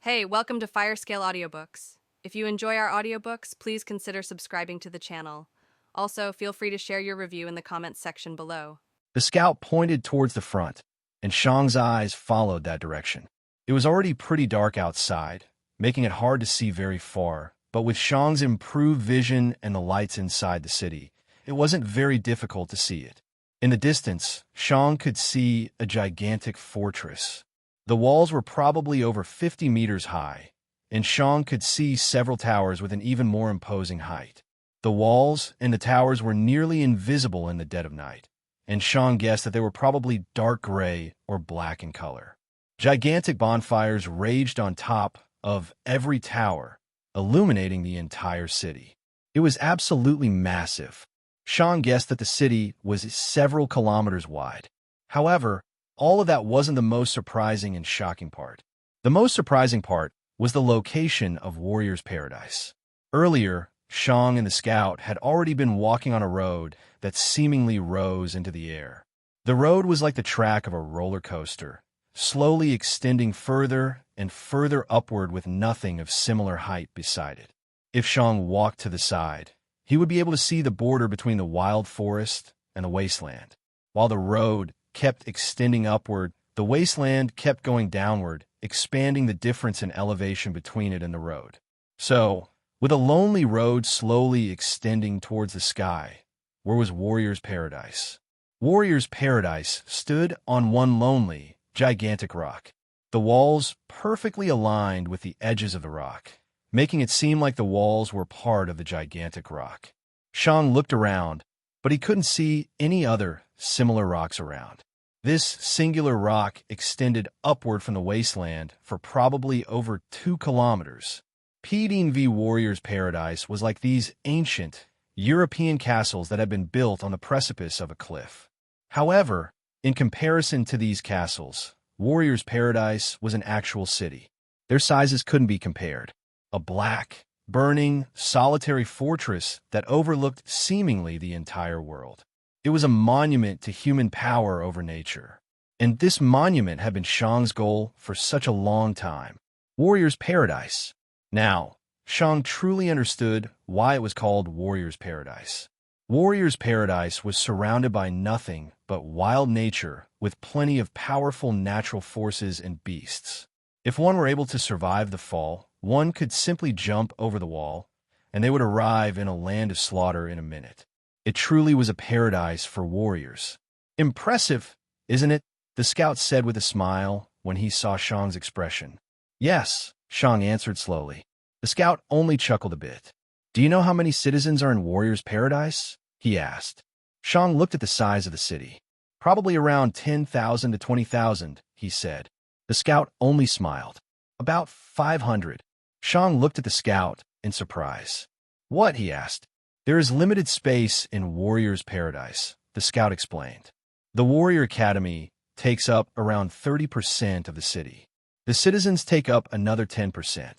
Hey, welcome to Firescale Audiobooks. If you enjoy our audiobooks, please consider subscribing to the channel. Also, feel free to share your review in the comments section below. The scout pointed towards the front, and Shang's eyes followed that direction. It was already pretty dark outside, making it hard to see very far, but with Shang's improved vision and the lights inside the city, it wasn't very difficult to see it. In the distance, Shang could see a gigantic fortress. The walls were probably over 50 meters high, and Shang could see several towers with an even more imposing height. The walls and the towers were nearly invisible in the dead of night, and Shang guessed that they were probably dark gray or black in color. Gigantic bonfires raged on top of every tower, illuminating the entire city. It was absolutely massive. Shang guessed that the city was several kilometers wide. However, all of that wasn't the most surprising and shocking part. The most surprising part was the location of Warrior's Paradise. Earlier, Shang and the scout had already been walking on a road that seemingly rose into the air. The road was like the track of a roller coaster, slowly extending further and further upward with nothing of similar height beside it. If Shang walked to the side, he would be able to see the border between the wild forest and the wasteland. While the road kept extending upward, the wasteland kept going downward, expanding the difference in elevation between it and the road. So, with a lonely road slowly extending towards the sky, where was Warrior's Paradise? Warrior's Paradise stood on one lonely, gigantic rock. The walls perfectly aligned with the edges of the rock, making it seem like the walls were part of the gigantic rock. Shang looked around, but he couldn't see any other similar rocks around. This singular rock extended upward from the wasteland for probably over 2 kilometers. Pdn v Warrior's Paradise was like these ancient European castles that had been built on the precipice of a cliff. However, in comparison to these castles, Warrior's Paradise was an actual city. Their sizes couldn't be compared. A black, burning, solitary fortress that overlooked seemingly the entire world. It was a monument to human power over nature. And this monument had been Shang's goal for such a long time. Warrior's Paradise. Now, Shang truly understood why it was called Warrior's Paradise. Warrior's Paradise was surrounded by nothing but wild nature with plenty of powerful natural forces and beasts. If one were able to survive the fall, one could simply jump over the wall, and they would arrive in a land of slaughter in a minute. It truly was a paradise for warriors. Impressive, isn't it? The scout said with a smile when he saw Shang's expression. Yes, Shang answered slowly. The scout only chuckled a bit. Do you know how many citizens are in Warrior's Paradise? He asked. Shang looked at the size of the city. Probably around 10,000 to 20,000, he said. The scout only smiled. About 500. Shang looked at the scout in surprise. What? He asked. There is limited space in Warrior's Paradise, the scout explained. The Warrior Academy takes up around 30% of the city. The citizens take up another 10%.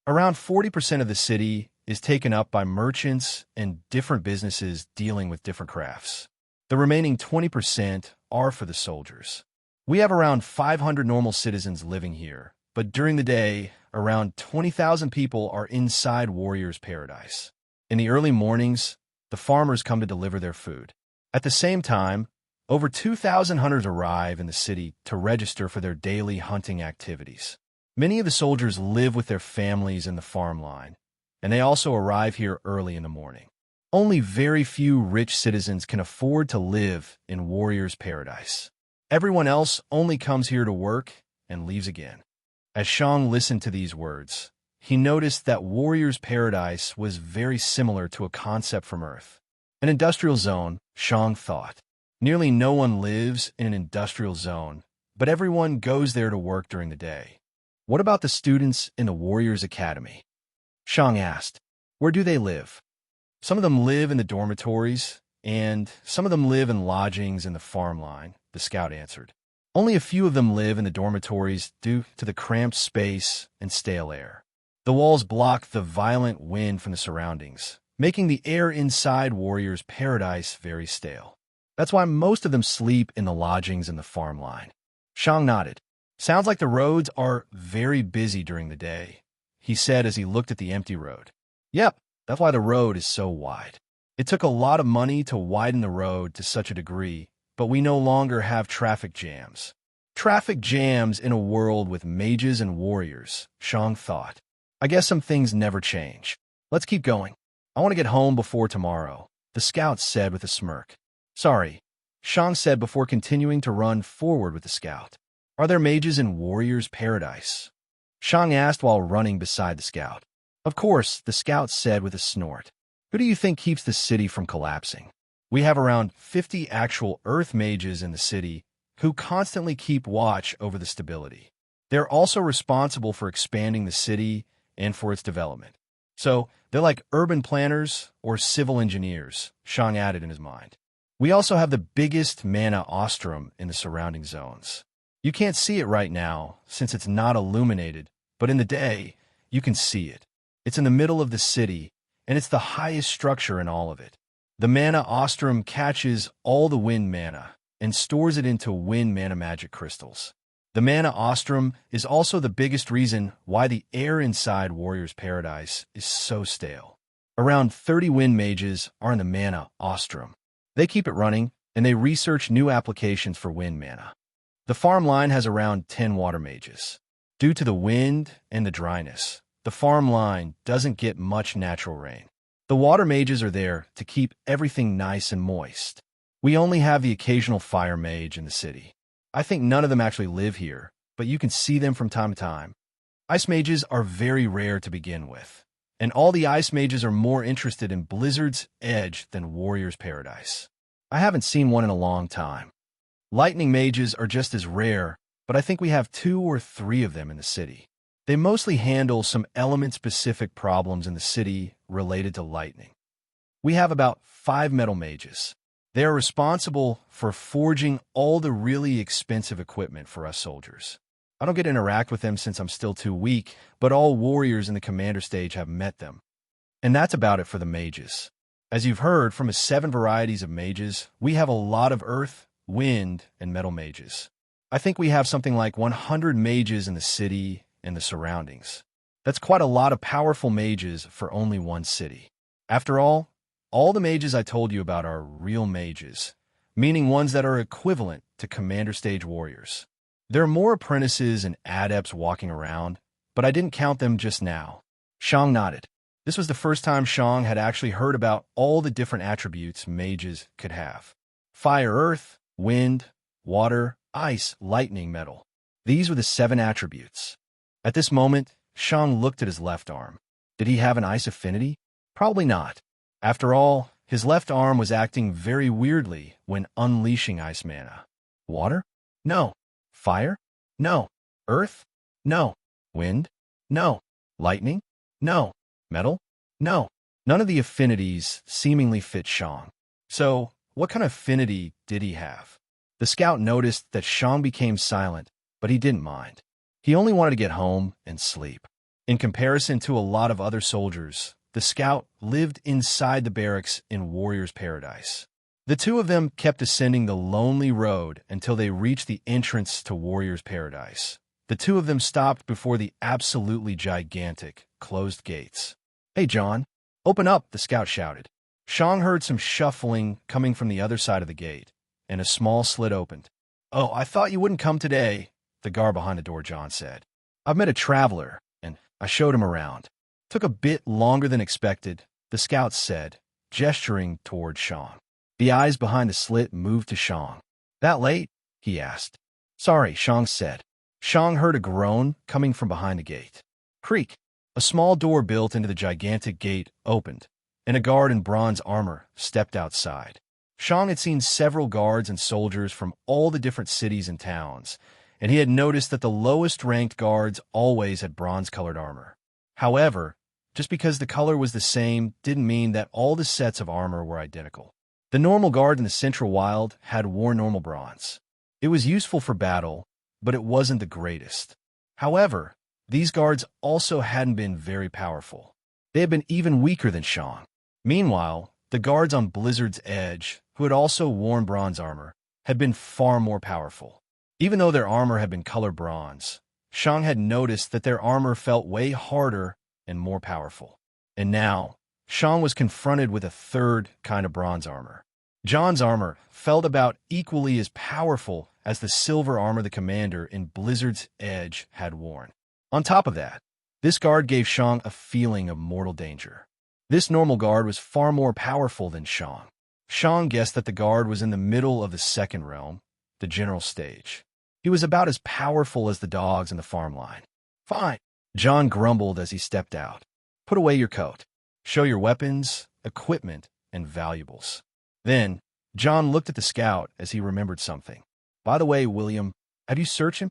Around 40% of the city is taken up by merchants and different businesses dealing with different crafts. The remaining 20% are for the soldiers. We have around 500 normal citizens living here, but during the day, around 20,000 people are inside Warrior's Paradise. In the early mornings, the farmers come to deliver their food. At the same time, over 2,000 hunters arrive in the city to register for their daily hunting activities. Many of the soldiers live with their families in the farm line, and they also arrive here early in the morning. Only very few rich citizens can afford to live in Warrior's Paradise. Everyone else only comes here to work and leaves again. As Shang listened to these words, he noticed that Warrior's Paradise was very similar to a concept from Earth. An industrial zone, Shang thought. Nearly no one lives in an industrial zone, but everyone goes there to work during the day. What about the students in the Warriors Academy? Shang asked. Where do they live? Some of them live in the dormitories, and some of them live in lodgings in the farm line, the scout answered. Only a few of them live in the dormitories due to the cramped space and stale air. The walls block the violent wind from the surroundings, making the air inside Warrior's Paradise very stale. That's why most of them sleep in the lodgings in the farm line. Shang nodded. Sounds like the roads are very busy during the day, he said as he looked at the empty road. Yep, that's why the road is so wide. It took a lot of money to widen the road to such a degree, but we no longer have traffic jams. Traffic jams in a world with mages and warriors, Shang thought. I guess some things never change. Let's keep going. I want to get home before tomorrow, the scout said with a smirk. Sorry, Shang said before continuing to run forward with the scout. Are there mages in Warrior's Paradise? Shang asked while running beside the scout. Of course, the scout said with a snort. Who do you think keeps the city from collapsing? We have around 50 actual Earth mages in the city who constantly keep watch over the stability. They're also responsible for expanding the city and for its development. So, they're like urban planners or civil engineers, Shang added in his mind. We also have the biggest mana ostrom in the surrounding zones. You can't see it right now since it's not illuminated, but in the day, you can see it. It's in the middle of the city, and it's the highest structure in all of it. The mana ostrom catches all the wind mana and stores it into wind mana magic crystals. The mana ostrom is also the biggest reason why the air inside Warrior's Paradise is so stale. Around 30 wind mages are in the mana ostrom. They keep it running, and they research new applications for wind mana. The farm line has around 10 water mages. Due to the wind and the dryness, the farm line doesn't get much natural rain. The water mages are there to keep everything nice and moist. We only have the occasional fire mage in the city. I think none of them actually live here, but you can see them from time to time. Ice mages are very rare to begin with, and all the ice mages are more interested in Blizzard's Edge than Warrior's Paradise. I haven't seen one in a long time. Lightning mages are just as rare, but I think we have 2 or 3 of them in the city. They mostly handle some element-specific problems in the city related to lightning. We have about 5 metal mages. They are responsible for forging all the really expensive equipment for us soldiers. I don't get to interact with them since I'm still too weak, but all warriors in the commander stage have met them. And that's about it for the mages. As you've heard from the 7 varieties of mages, we have a lot of earth, wind, and metal mages. I think we have something like 100 mages in the city and the surroundings. That's quite a lot of powerful mages for only one city. After all the mages I told you about are real mages, meaning ones that are equivalent to commander stage warriors. There are more apprentices and adepts walking around, but I didn't count them just now. Shang nodded. This was the first time Shang had actually heard about all the different attributes mages could have. Fire, earth, wind, water, ice, lightning, metal. These were the 7 attributes. At this moment, Shang looked at his left arm. Did he have an ice affinity? Probably not. After all, his left arm was acting very weirdly when unleashing ice mana. Water? No. Fire? No. Earth? No. Wind? No. Lightning? No. Metal? No. None of the affinities seemingly fit Shang. So, what kind of affinity did he have? The scout noticed that Shang became silent, but he didn't mind. He only wanted to get home and sleep. In comparison to a lot of other soldiers, the scout lived inside the barracks in Warrior's Paradise. The 2 of them kept ascending the lonely road until they reached the entrance to Warrior's Paradise. The 2 of them stopped before the absolutely gigantic, closed gates. Hey, John, open up, the scout shouted. Shang heard some shuffling coming from the other side of the gate, and a small slit opened. Oh, I thought you wouldn't come today, the guard behind the door, John said. I've met a traveler, and I showed him around. Took a bit longer than expected, the scout said, gesturing toward Shang. The eyes behind the slit moved to Shang. That late? He asked. Sorry, Shang said. Shang heard a groan coming from behind the gate. Creak. A small door built into the gigantic gate opened, and a guard in bronze armor stepped outside. Shang had seen several guards and soldiers from all the different cities and towns, and he had noticed that the lowest-ranked guards always had bronze-colored armor. However, just because the color was the same didn't mean that all the sets of armor were identical. The normal guard in the Central Wild had worn normal bronze. It was useful for battle, but it wasn't the greatest. However, these guards also hadn't been very powerful. They had been even weaker than Shang. Meanwhile, the guards on Blizzard's Edge, who had also worn bronze armor, had been far more powerful. Even though their armor had been colored bronze, Shang had noticed that their armor felt way harder and more powerful. And now, Shang was confronted with a third kind of bronze armor. John's armor felt about equally as powerful as the silver armor the commander in Blizzard's Edge had worn. On top of that, this guard gave Shang a feeling of mortal danger. This normal guard was far more powerful than Shang. Shang guessed that the guard was in the middle of the second realm, the general stage. He was about as powerful as the dogs in the farm line. Fine, John grumbled as he stepped out. Put away your coat. Show your weapons, equipment, and valuables. Then, John looked at the scout as he remembered something. By the way, William, have you searched him?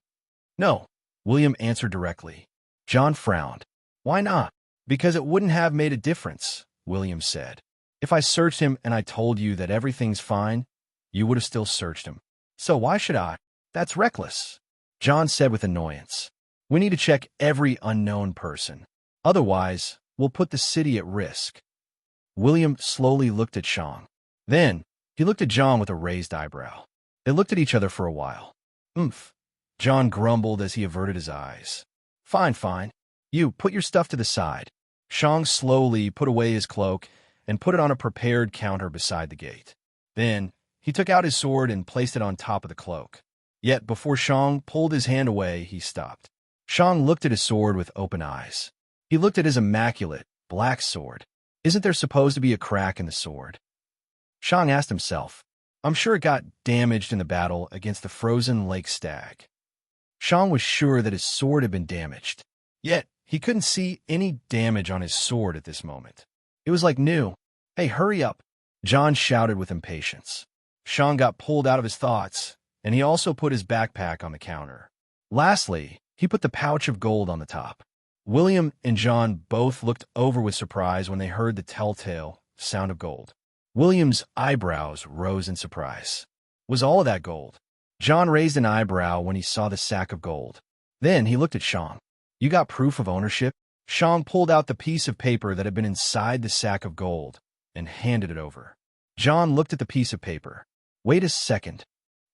No, William answered directly. John frowned. Why not? Because it wouldn't have made a difference, William said. If I searched him and I told you that everything's fine, you would have still searched him. So why should I? That's reckless, John said with annoyance. We need to check every unknown person. Otherwise, we'll put the city at risk. William slowly looked at Shang. Then, he looked at John with a raised eyebrow. They looked at each other for a while. Oomph, John grumbled as he averted his eyes. Fine, fine. You, put your stuff to the side. Shang slowly put away his cloak and put it on a prepared counter beside the gate. Then, he took out his sword and placed it on top of the cloak. Yet, before Shang pulled his hand away, he stopped. Shang looked at his sword with open eyes. He looked at his immaculate, black sword. Isn't there supposed to be a crack in the sword? Shang asked himself. I'm sure it got damaged in the battle against the frozen lake stag. Shang was sure that his sword had been damaged. Yet, he couldn't see any damage on his sword at this moment. It was like new. Hey, hurry up, John shouted with impatience. Shang got pulled out of his thoughts, and he also put his backpack on the counter. Lastly, he put the pouch of gold on the top. William and John both looked over with surprise when they heard the telltale sound of gold. William's eyebrows rose in surprise. Was all of that gold? John raised an eyebrow when he saw the sack of gold. Then he looked at Shang. You got proof of ownership? Shang pulled out the piece of paper that had been inside the sack of gold and handed it over. John looked at the piece of paper. Wait a second.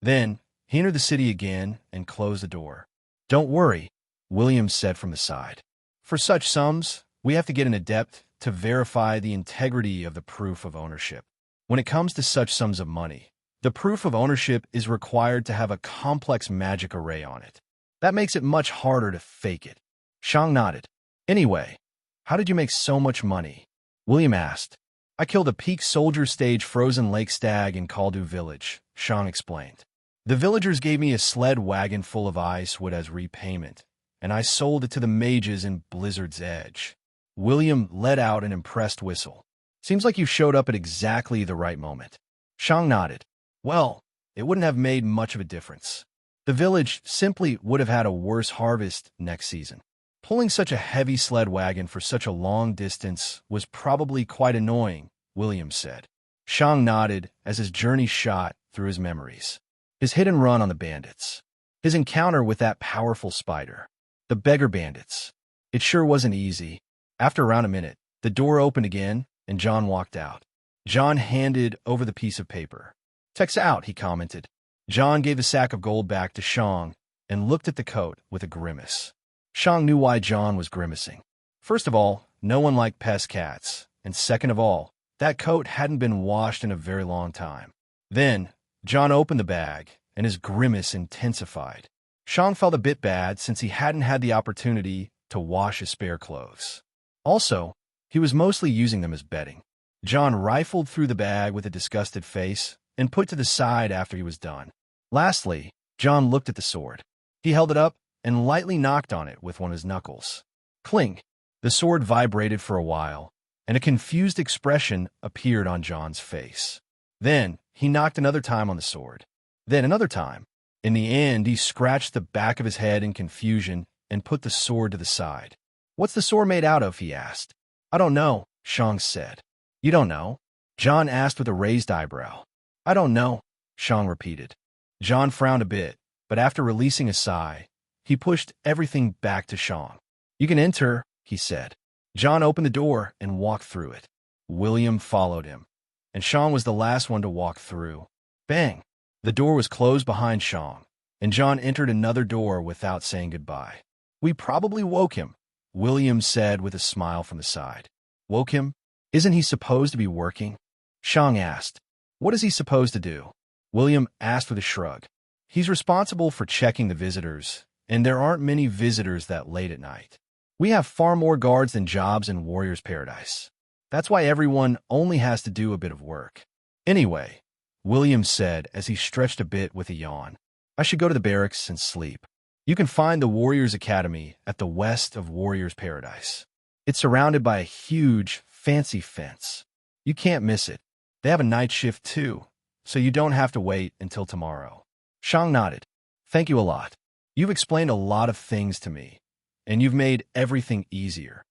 Then he entered the city again and closed the door. Don't worry, William said from the side. For such sums, we have to get an adept to verify the integrity of the proof of ownership. When it comes to such sums of money, the proof of ownership is required to have a complex magic array on it. That makes it much harder to fake it. Shang nodded. Anyway, how did you make so much money? William asked. I killed a peak soldier stage frozen lake stag in Kaldu village, Shang explained. The villagers gave me a sled wagon full of ice wood as repayment, and I sold it to the mages in Blizzard's Edge. William let out an impressed whistle. Seems like you showed up at exactly the right moment. Shang nodded. Well, it wouldn't have made much of a difference. The village simply would have had a worse harvest next season. Pulling such a heavy sled wagon for such a long distance was probably quite annoying, William said. Shang nodded as his journey shot through his memories. His hit and run on the bandits. His encounter with that powerful spider. The beggar bandits. It sure wasn't easy. After around a minute, the door opened again, and John walked out. John handed over the piece of paper. Tech's out, he commented. John gave the sack of gold back to Shang and looked at the coat with a grimace. Shang knew why John was grimacing. First of all, no one liked pest cats, and second of all, that coat hadn't been washed in a very long time. Then, John opened the bag, and his grimace intensified. Shang felt a bit bad since he hadn't had the opportunity to wash his spare clothes. Also, he was mostly using them as bedding. John rifled through the bag with a disgusted face and put it to the side after he was done. Lastly, John looked at the sword. He held it up and lightly knocked on it with one of his knuckles. Clink! The sword vibrated for a while, and a confused expression appeared on John's face. Then, he knocked another time on the sword. Then another time. In the end, he scratched the back of his head in confusion and put the sword to the side. What's the sword made out of? He asked. I don't know, Shang said. You don't know? John asked with a raised eyebrow. I don't know, Shang repeated. John frowned a bit, but after releasing a sigh, he pushed everything back to Shang. You can enter, he said. John opened the door and walked through it. William followed him, and Shang was the last one to walk through. Bang! The door was closed behind Shang, and John entered another door without saying goodbye. We probably woke him, William said with a smile from the side. Woke him? Isn't he supposed to be working? Shang asked. What is he supposed to do? William asked with a shrug. He's responsible for checking the visitors, and there aren't many visitors that late at night. We have far more guards than jobs in Warrior's Paradise. That's why everyone only has to do a bit of work. Anyway, William said as he stretched a bit with a yawn, I should go to the barracks and sleep. You can find the Warriors Academy at the west of Warrior's Paradise. It's surrounded by a huge, fancy fence. You can't miss it. They have a night shift too, so you don't have to wait until tomorrow. Shang nodded. Thank you a lot. You've explained a lot of things to me, and you've made everything easier.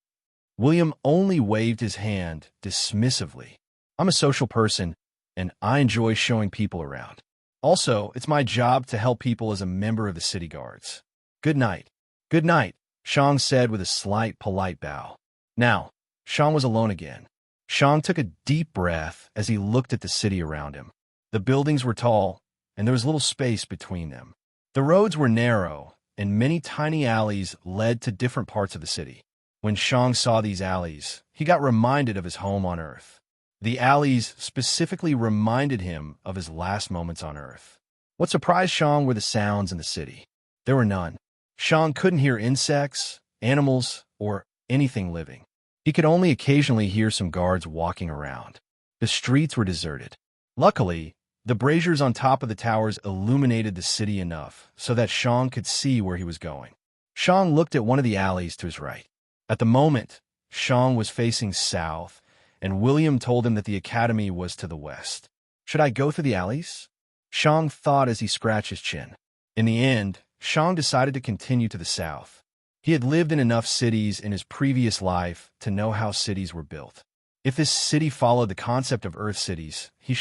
William only waved his hand dismissively. I'm a social person, and I enjoy showing people around. Also, it's my job to help people as a member of the city guards. Good night. Good night, Shang said with a slight polite bow. Now, Shang was alone again. Shang took a deep breath as he looked at the city around him. The buildings were tall, and there was little space between them. The roads were narrow, and many tiny alleys led to different parts of the city. When Shang saw these alleys, he got reminded of his home on Earth. The alleys specifically reminded him of his last moments on Earth. What surprised Shang were the sounds in the city. There were none. Shang couldn't hear insects, animals, or anything living. He could only occasionally hear some guards walking around. The streets were deserted. Luckily, the braziers on top of the towers illuminated the city enough so that Shang could see where he was going. Shang looked at one of the alleys to his right. At the moment, Shang was facing south, and William told him that the academy was to the west. Should I go through the alleys? Shang thought as he scratched his chin. In the end, Shang decided to continue to the south. He had lived in enough cities in his previous life to know how cities were built. If this city followed the concept of Earth cities, he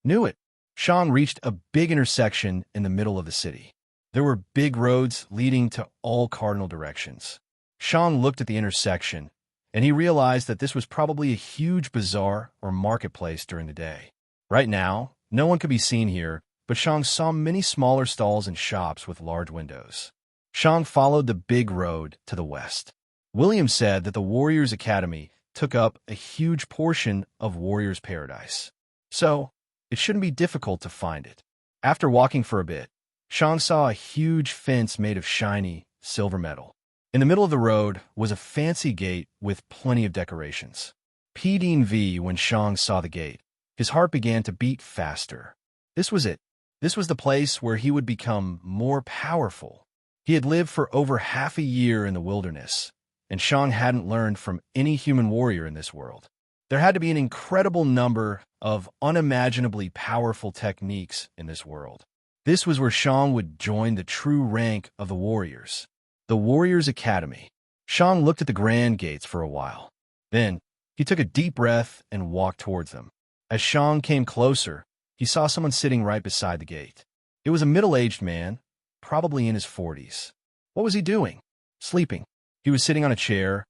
knew it. Shang reached a big intersection in the middle of the city. There were big roads leading to all cardinal directions. Shang looked at the intersection, and he realized that this was probably a huge bazaar or marketplace during the day. Right now, no one could be seen here, but Shang saw many smaller stalls and shops with large windows. Shang followed the big road to the west. William said that the Warriors Academy took up a huge portion of Warriors Paradise, so it shouldn't be difficult to find it. After walking for a bit, Shang saw a huge fence made of shiny silver metal. In the middle of the road was a fancy gate with plenty of decorations. PDV when Shang saw the gate. His heart began to beat faster. This was it. This was the place where he would become more powerful. He had lived for over half a year in the wilderness, and Shang hadn't learned from any human warrior in this world. There had to be an incredible number of unimaginably powerful techniques in this world. This was where Shang would join the true rank of the warriors. The Warriors Academy. Shang looked at the grand gates for a while. Then, he took a deep breath and walked towards them. As Shang came closer, he saw someone sitting right beside the gate. It was a middle-aged man, probably in his 40s. What was he doing? Sleeping. He was sitting on a chair,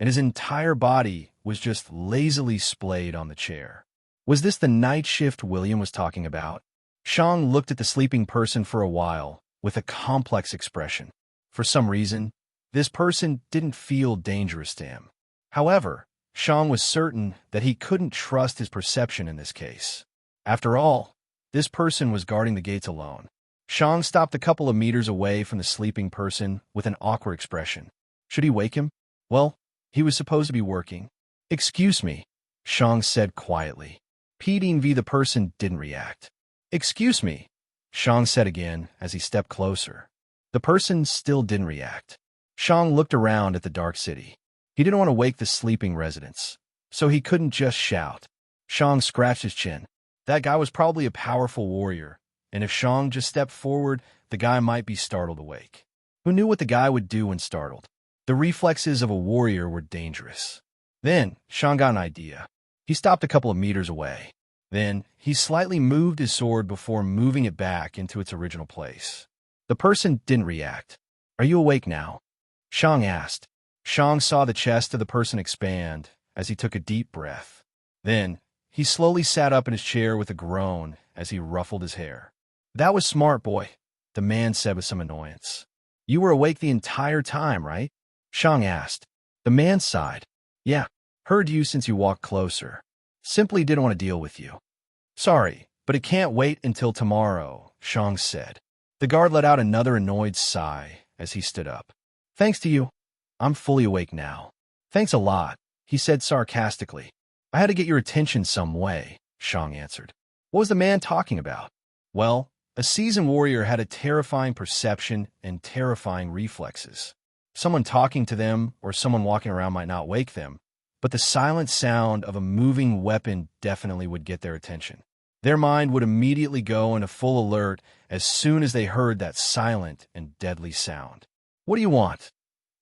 and his entire body was just lazily splayed on the chair. Was this the night shift William was talking about? Shang looked at the sleeping person for a while with a complex expression. For some reason, this person didn't feel dangerous to him. However, Shang was certain that he couldn't trust his perception in this case. After all, this person was guarding the gates alone. Shang stopped a couple of meters away from the sleeping person with an awkward expression. Should he wake him? Well, he was supposed to be working. Excuse me, Shang said quietly. PDV the person didn't react. Excuse me, Shang said again as he stepped closer. The person still didn't react. Shang looked around at the dark city. He didn't want to wake the sleeping residents, so he couldn't just shout. Shang scratched his chin. That guy was probably a powerful warrior, and if Shang just stepped forward, the guy might be startled awake. Who knew what the guy would do when startled? The reflexes of a warrior were dangerous. Then, Shang got an idea. He stopped a couple of meters away. Then, he slightly moved his sword before moving it back into its original place. The person didn't react. Are you awake now? Shang asked. Shang saw the chest of the person expand as he took a deep breath. Then, he slowly sat up in his chair with a groan as he ruffled his hair. That was smart, boy. the man said with some annoyance. You were awake the entire time, right? Shang asked. The man sighed. Yeah, heard you since you walked closer. Simply didn't want to deal with you. Sorry, but it can't wait until tomorrow, Shang said. The guard let out another annoyed sigh as he stood up. Thanks to you. I'm fully awake now. Thanks a lot, he said sarcastically. I had to get your attention some way, Shang answered. What was the man talking about? Well, a seasoned warrior had a terrifying perception and terrifying reflexes. Someone talking to them or someone walking around might not wake them, but the silent sound of a moving weapon definitely would get their attention. Their mind would immediately go into full alert as soon as they heard that silent and deadly sound. What do you want?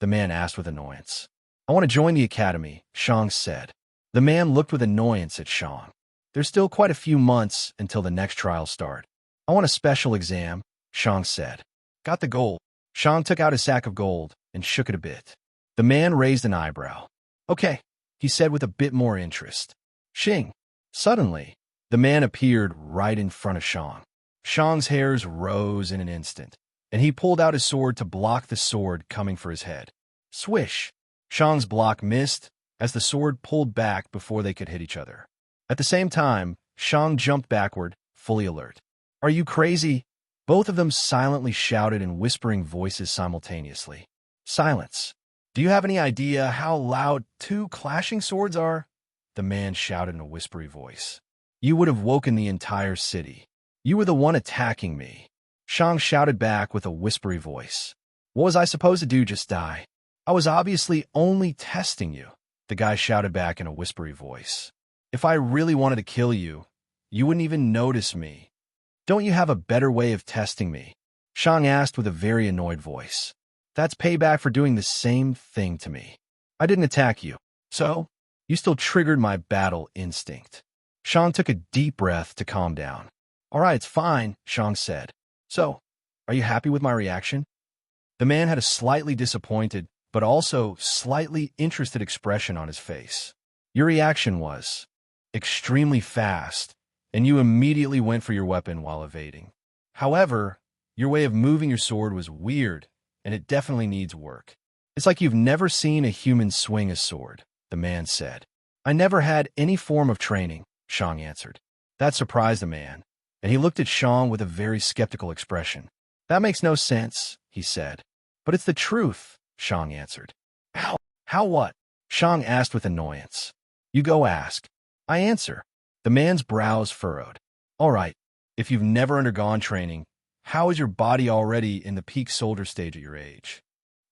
The man asked with annoyance. I want to join the academy, Shang said. The man looked with annoyance at Shang. There's still quite a few months until the next trials start. I want a special exam, Shang said. Got the gold. Shang took out his sack of gold and shook it a bit. The man raised an eyebrow. Okay, he said with a bit more interest. Xing. Suddenly, the man appeared right in front of Shang. Shang's hairs rose in an instant, and he pulled out his sword to block the sword coming for his head. Swish! Shang's block missed as the sword pulled back before they could hit each other. At the same time, Shang jumped backward, fully alert. Are you crazy? Both of them silently shouted in whispering voices simultaneously. Silence. Do you have any idea how loud two clashing swords are? The man shouted in a whispery voice. You would have woken the entire city. You were the one attacking me. Shang shouted back with a whispery voice. What was I supposed to do, just die? I was obviously only testing you, the guy shouted back in a whispery voice. If I really wanted to kill you, you wouldn't even notice me. Don't you have a better way of testing me? Shang asked with a very annoyed voice. That's payback for doing the same thing to me. I didn't attack you, so you still triggered my battle instinct. Shang took a deep breath to calm down. All right, it's fine, Shang said. So, are you happy with my reaction? The man had a slightly disappointed, but also slightly interested expression on his face. Your reaction was extremely fast, and you immediately went for your weapon while evading. However, your way of moving your sword was weird, and it definitely needs work. It's like you've never seen a human swing a sword, the man said. I never had any form of training, Shang answered. That surprised the man, and he looked at Shang with a very skeptical expression. That makes no sense, he said. But it's the truth, Shang answered. How? How what? Shang asked with annoyance. You go ask. I answer. The man's brows furrowed. All right, if you've never undergone training, how is your body already in the peak soldier stage at your age?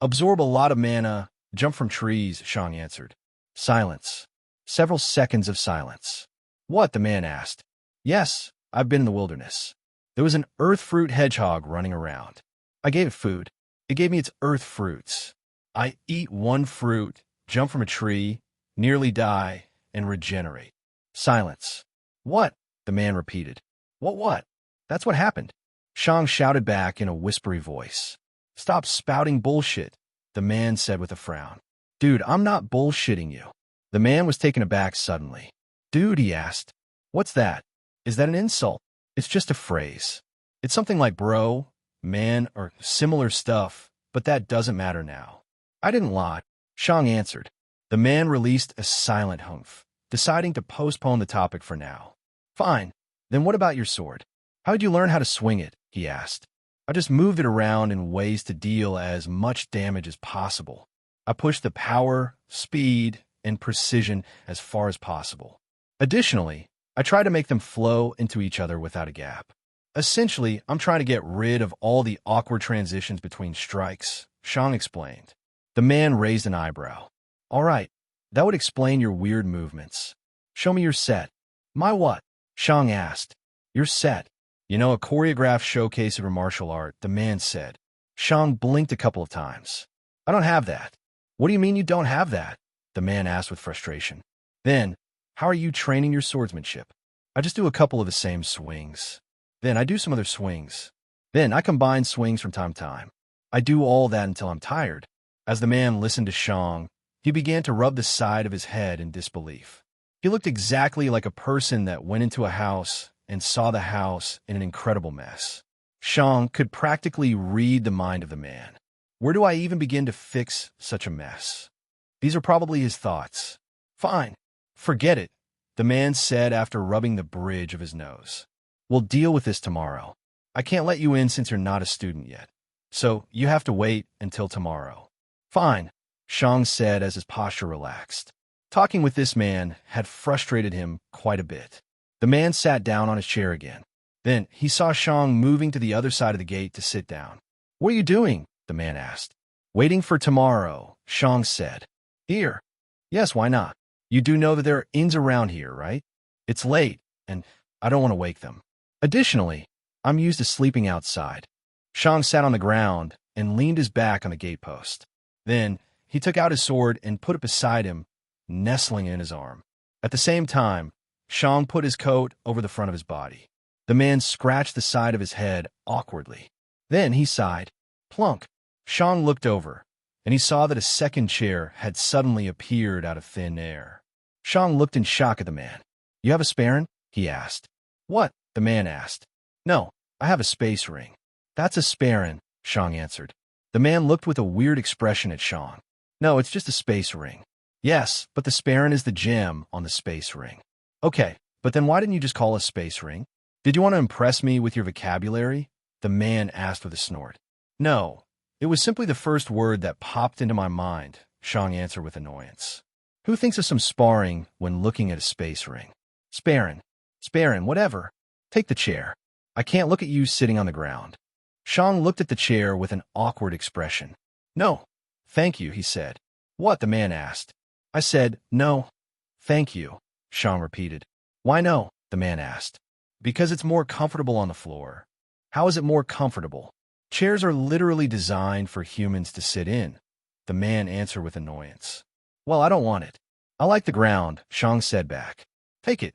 Absorb a lot of mana, jump from trees, Shang answered. Silence. Several seconds of silence. What? The man asked. Yes, I've been in the wilderness. There was an earth fruit hedgehog running around. I gave it food. It gave me its earth fruits. I eat one fruit, jump from a tree, nearly die, and regenerate. Silence. What? The man repeated. What? That's what happened. Shang shouted back in a whispery voice. Stop spouting bullshit, the man said with a frown. Dude, I'm not bullshitting you. The man was taken aback suddenly. Dude, he asked. What's that? Is that an insult? It's just a phrase. It's something like bro, man, or similar stuff, but that doesn't matter now. I didn't lie, Shang answered. The man released a silent humph, deciding to postpone the topic for now. Fine, then what about your sword? How did you learn how to swing it? He asked. I just moved it around in ways to deal as much damage as possible. I pushed the power, speed, and precision as far as possible. Additionally, I try to make them flow into each other without a gap. Essentially, I'm trying to get rid of all the awkward transitions between strikes, Shang explained. The man raised an eyebrow. All right, that would explain your weird movements. Show me your set. My what? Shang asked. Your set. You know, a choreographed showcase of your martial art, the man said. Shang blinked a couple of times. I don't have that. What do you mean you don't have that? The man asked with frustration. Then, how are you training your swordsmanship? I just do a couple of the same swings. Then I do some other swings. Then I combine swings from time to time. I do all that until I'm tired. As the man listened to Shang, he began to rub the side of his head in disbelief. He looked exactly like a person that went into a house and saw the house in an incredible mess. Shang could practically read the mind of the man. Where do I even begin to fix such a mess? These are probably his thoughts. Fine. Forget it, the man said after rubbing the bridge of his nose. We'll deal with this tomorrow. I can't let you in since you're not a student yet. So you have to wait until tomorrow. Fine, Shang said as his posture relaxed. Talking with this man had frustrated him quite a bit. The man sat down on his chair again. Then he saw Shang moving to the other side of the gate to sit down. What are you doing? The man asked. Waiting for tomorrow, Shang said. Here. Yes, why not? You do know that there are inns around here, right? It's late, and I don't want to wake them. Additionally, I'm used to sleeping outside. Shang sat on the ground and leaned his back on the gatepost. Then he took out his sword and put it beside him, nestling in his arm. At the same time, Shang put his coat over the front of his body. The man scratched the side of his head awkwardly. Then he sighed. Plunk. Shang looked over, and he saw that a second chair had suddenly appeared out of thin air. Shang looked in shock at the man. You have a Sparran? He asked. What? The man asked. No, I have a space ring. That's a Sparran, Shang answered. The man looked with a weird expression at Shang. No, it's just a space ring. Yes, but the Sparran is the gem on the space ring. Okay, but then why didn't you just call a space ring? Did you want to impress me with your vocabulary? The man asked with a snort. No, it was simply the first word that popped into my mind, Shang answered with annoyance. Who thinks of some sparring when looking at a space ring? Sparran, whatever. Take the chair. I can't look at you sitting on the ground. Shang looked at the chair with an awkward expression. No, thank you, he said. What? The man asked. I said, no, thank you, Shang repeated. Why no? The man asked. Because it's more comfortable on the floor. How is it more comfortable? Chairs are literally designed for humans to sit in, the man answered with annoyance. Well, I don't want it. I like the ground, Shang said back. Take it,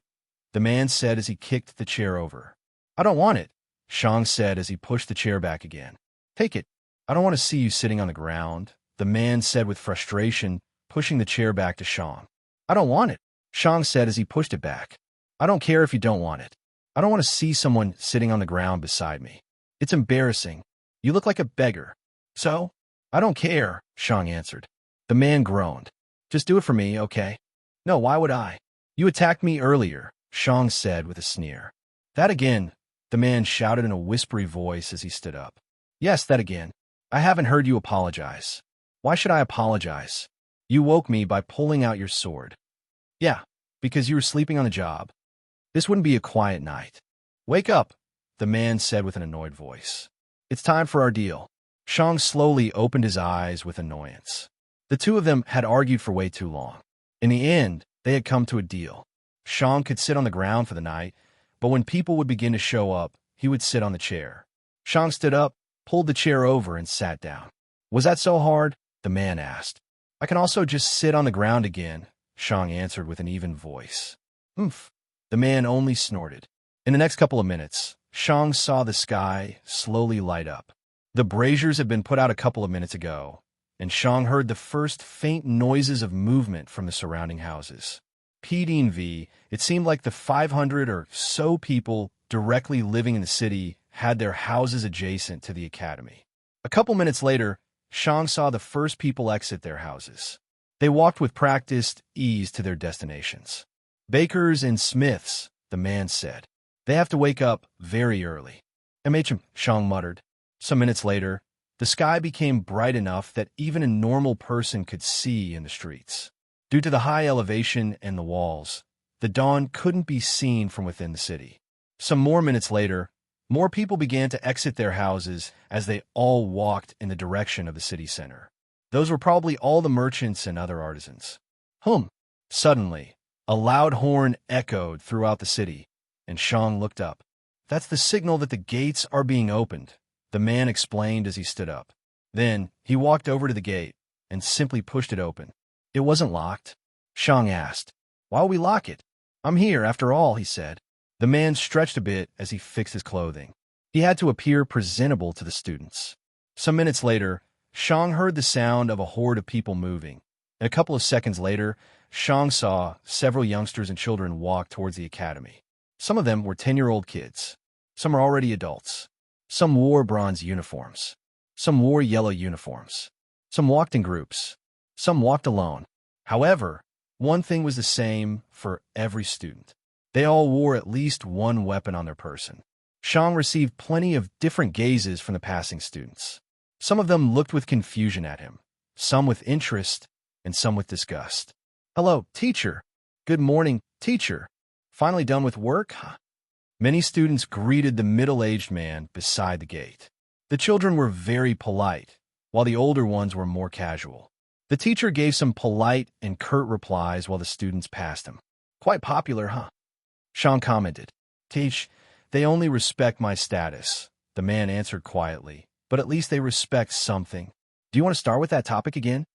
the man said as he kicked the chair over. I don't want it, Shang said as he pushed the chair back again. Take it. I don't want to see you sitting on the ground, the man said with frustration, pushing the chair back to Shang. I don't want it, Shang said as he pushed it back. I don't care if you don't want it. I don't want to see someone sitting on the ground beside me. It's embarrassing. You look like a beggar. So? I don't care, Shang answered. The man groaned. Just do it for me, okay? No, why would I? You attacked me earlier, Shang said with a sneer. That again, the man shouted in a whispery voice as he stood up. Yes, that again. I haven't heard you apologize. Why should I apologize? You woke me by pulling out your sword. Yeah, because you were sleeping on the job. This wouldn't be a quiet night. Wake up, the man said with an annoyed voice. It's time for our deal. Shang slowly opened his eyes with annoyance. The two of them had argued for way too long. In the end, they had come to a deal. Shang could sit on the ground for the night, but when people would begin to show up, he would sit on the chair. Shang stood up, pulled the chair over, and sat down. Was that so hard? The man asked. I can also just sit on the ground again, Shang answered with an even voice. Oomph. The man only snorted. In the next couple of minutes, Shang saw the sky slowly light up. The braziers had been put out a couple of minutes ago, and Shang heard the first faint noises of movement from the surrounding houses. PDV, it seemed like the 500 or so people directly living in the city had their houses adjacent to the academy. A couple minutes later, Shang saw the first people exit their houses. They walked with practiced ease to their destinations. Bakers and smiths, the man said. They have to wake up very early. MHM, Shang muttered. Some minutes later, the sky became bright enough that even a normal person could see in the streets. Due to the high elevation and the walls, the dawn couldn't be seen from within the city. Some more minutes later, more people began to exit their houses as they all walked in the direction of the city center. Those were probably all the merchants and other artisans. Suddenly, a loud horn echoed throughout the city, and Shang looked up. That's the signal that the gates are being opened, the man explained as he stood up. Then, he walked over to the gate and simply pushed it open. It wasn't locked. Shang asked, Why will we lock it? I'm here, after all, he said. The man stretched a bit as he fixed his clothing. He had to appear presentable to the students. Some minutes later, Shang heard the sound of a horde of people moving. And a couple of seconds later, Shang saw several youngsters and children walk towards the academy. Some of them were 10-year-old kids. Some are already adults. Some wore bronze uniforms. Some wore yellow uniforms. Some walked in groups. Some walked alone. However, one thing was the same for every student. They all wore at least one weapon on their person. Shang received plenty of different gazes from the passing students. Some of them looked with confusion at him, some with interest, and some with disgust. "Hello, teacher." "Good morning, teacher." "Finally done with work?" Many students greeted the middle-aged man beside the gate. The children were very polite, while the older ones were more casual. The teacher gave some polite and curt replies while the students passed him. "Quite popular, huh?" Sean commented. "Teach, they only respect my status," the man answered quietly, "but at least they respect something." "Do you want to start with that topic again?"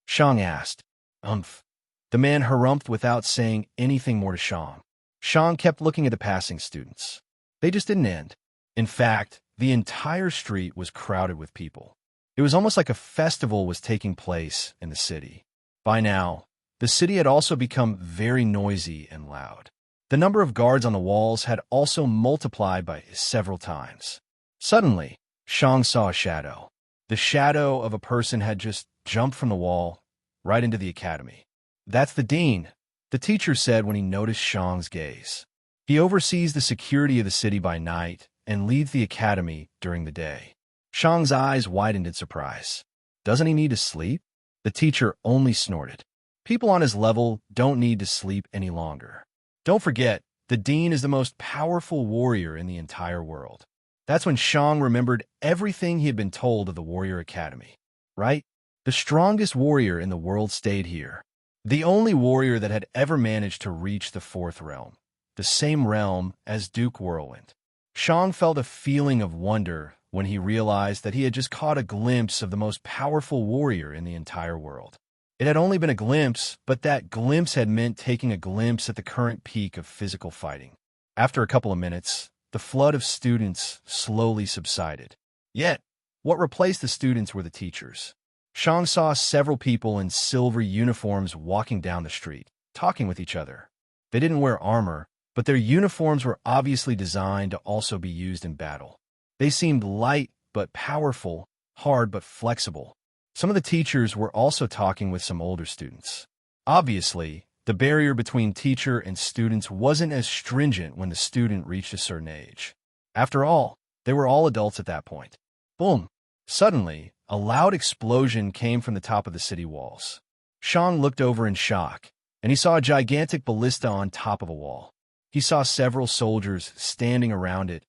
Shang asked. "Umph." The man harumphed without saying anything more to Shang. Shang kept looking at the passing students. They just didn't end. In fact, the entire street was crowded with people. It was almost like a festival was taking place in the city. By now, the city had also become very noisy and loud. The number of guards on the walls had also multiplied by several times. Suddenly, Shang saw a shadow. The shadow of a person had just jumped from the wall right into the academy. "That's the dean," the teacher said when he noticed Shang's gaze. "He oversees the security of the city by night and leads the academy during the day." Shang's eyes widened in surprise. "Doesn't he need to sleep?" The teacher only snorted. "People on his level don't need to sleep any longer. Don't forget, the dean is the most powerful warrior in the entire world." That's when Shang remembered everything he had been told of the Warrior Academy. Right? The strongest warrior in the world stayed here. The only warrior that had ever managed to reach the fourth realm. The same realm as Duke Whirlwind. Shang felt a feeling of wonder when he realized that he had just caught a glimpse of the most powerful warrior in the entire world. It had only been a glimpse, but that glimpse had meant taking a glimpse at the current peak of physical fighting. After a couple of minutes, the flood of students slowly subsided. Yet, what replaced the students were the teachers. Shang saw several people in silver uniforms walking down the street, talking with each other. They didn't wear armor, but their uniforms were obviously designed to also be used in battle. They seemed light but powerful, hard but flexible. Some of the teachers were also talking with some older students. Obviously, the barrier between teacher and students wasn't as stringent when the student reached a certain age. After all, they were all adults at that point. Boom! Suddenly, a loud explosion came from the top of the city walls. Shang looked over in shock, and he saw a gigantic ballista on top of a wall. He saw several soldiers standing around it,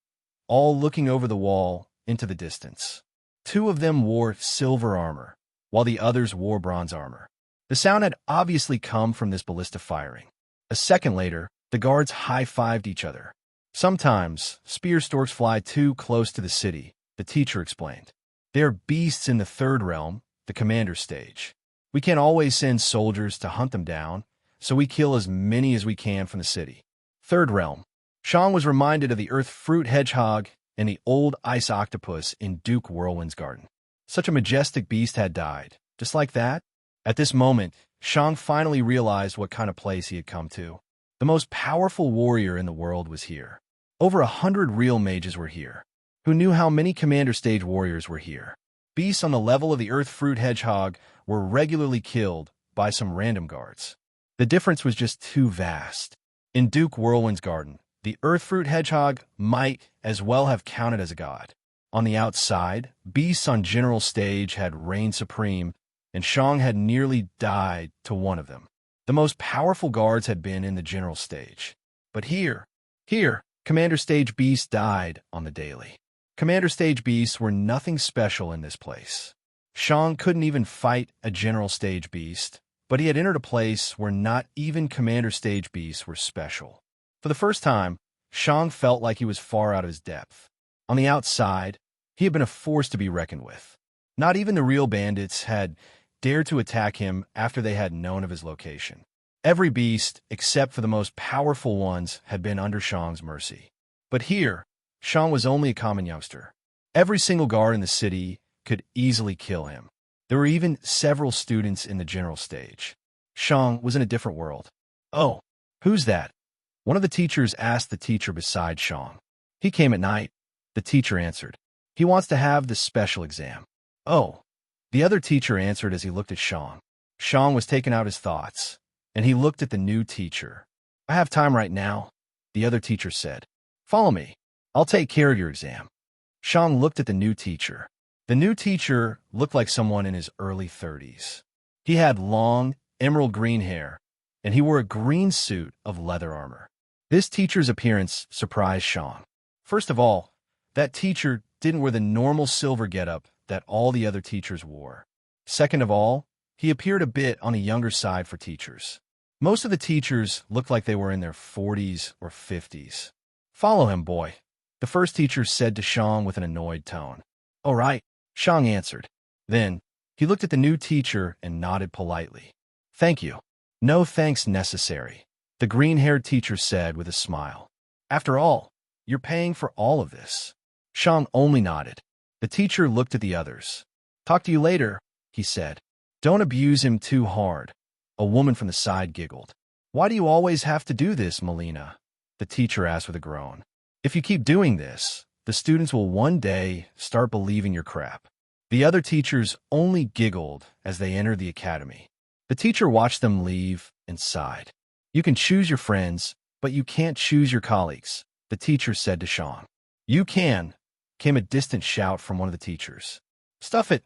all looking over the wall into the distance. Two of them wore silver armor, while the others wore bronze armor. The sound had obviously come from this ballista firing. A second later, the guards high-fived each other. "Sometimes, spear storks fly too close to the city," the teacher explained. "They are beasts in the third realm, the commander stage. We can't always send soldiers to hunt them down, so we kill as many as we can from the city." Third realm. Shang was reminded of the earth fruit hedgehog and the old ice octopus in Duke Whirlwind's garden. Such a majestic beast had died, just like that. At this moment, Shang finally realized what kind of place he had come to. The most powerful warrior in the world was here. Over 100 real mages were here. Who knew how many commander stage warriors were here? Beasts on the level of the earth fruit hedgehog were regularly killed by some random guards. The difference was just too vast. In Duke Whirlwind's garden, the earth fruit hedgehog might as well have counted as a god. On the outside, beasts on general stage had reigned supreme, and Shang had nearly died to one of them. The most powerful guards had been in the general stage. But here, commander stage beasts died on the daily. Commander stage beasts were nothing special in this place. Shang couldn't even fight a general stage beast, but he had entered a place where not even commander stage beasts were special. For the first time, Shang felt like he was far out of his depth. On the outside, he had been a force to be reckoned with. Not even the real bandits had dared to attack him after they had known of his location. Every beast, except for the most powerful ones, had been under Shang's mercy. But here, Shang was only a common youngster. Every single guard in the city could easily kill him. There were even several students in the general stage. Shang was in a different world. "Oh, who's that?" One of the teachers asked the teacher beside Shang. "He came at night," the teacher answered. He wants to have the special exam. Oh, the other teacher answered as he looked at Shang. Shang was taking out his thoughts, and he looked at the new teacher. I have time right now, the other teacher said. Follow me. I'll take care of your exam. Shang looked at the new teacher. The new teacher looked like someone in his early 30s. He had long, emerald green hair, and he wore a green suit of leather armor. This teacher's appearance surprised Shang. First of all, that teacher didn't wear the normal silver getup that all the other teachers wore. Second of all, he appeared a bit on the younger side for teachers. Most of the teachers looked like they were in their 40s or 50s. Follow him, boy, the first teacher said to Shang with an annoyed tone. All right, Shang answered. Then, he looked at the new teacher and nodded politely. Thank you. No thanks necessary, the green-haired teacher said with a smile. After all, you're paying for all of this. Shang only nodded. The teacher looked at the others. Talk to you later, he said. Don't abuse him too hard. A woman from the side giggled. Why do you always have to do this, Melina? The teacher asked with a groan. If you keep doing this, the students will one day start believing your crap. The other teachers only giggled as they entered the academy. The teacher watched them leave and sighed. You can choose your friends, but you can't choose your colleagues, the teacher said to Shang. You can, came a distant shout from one of the teachers. Stuff it,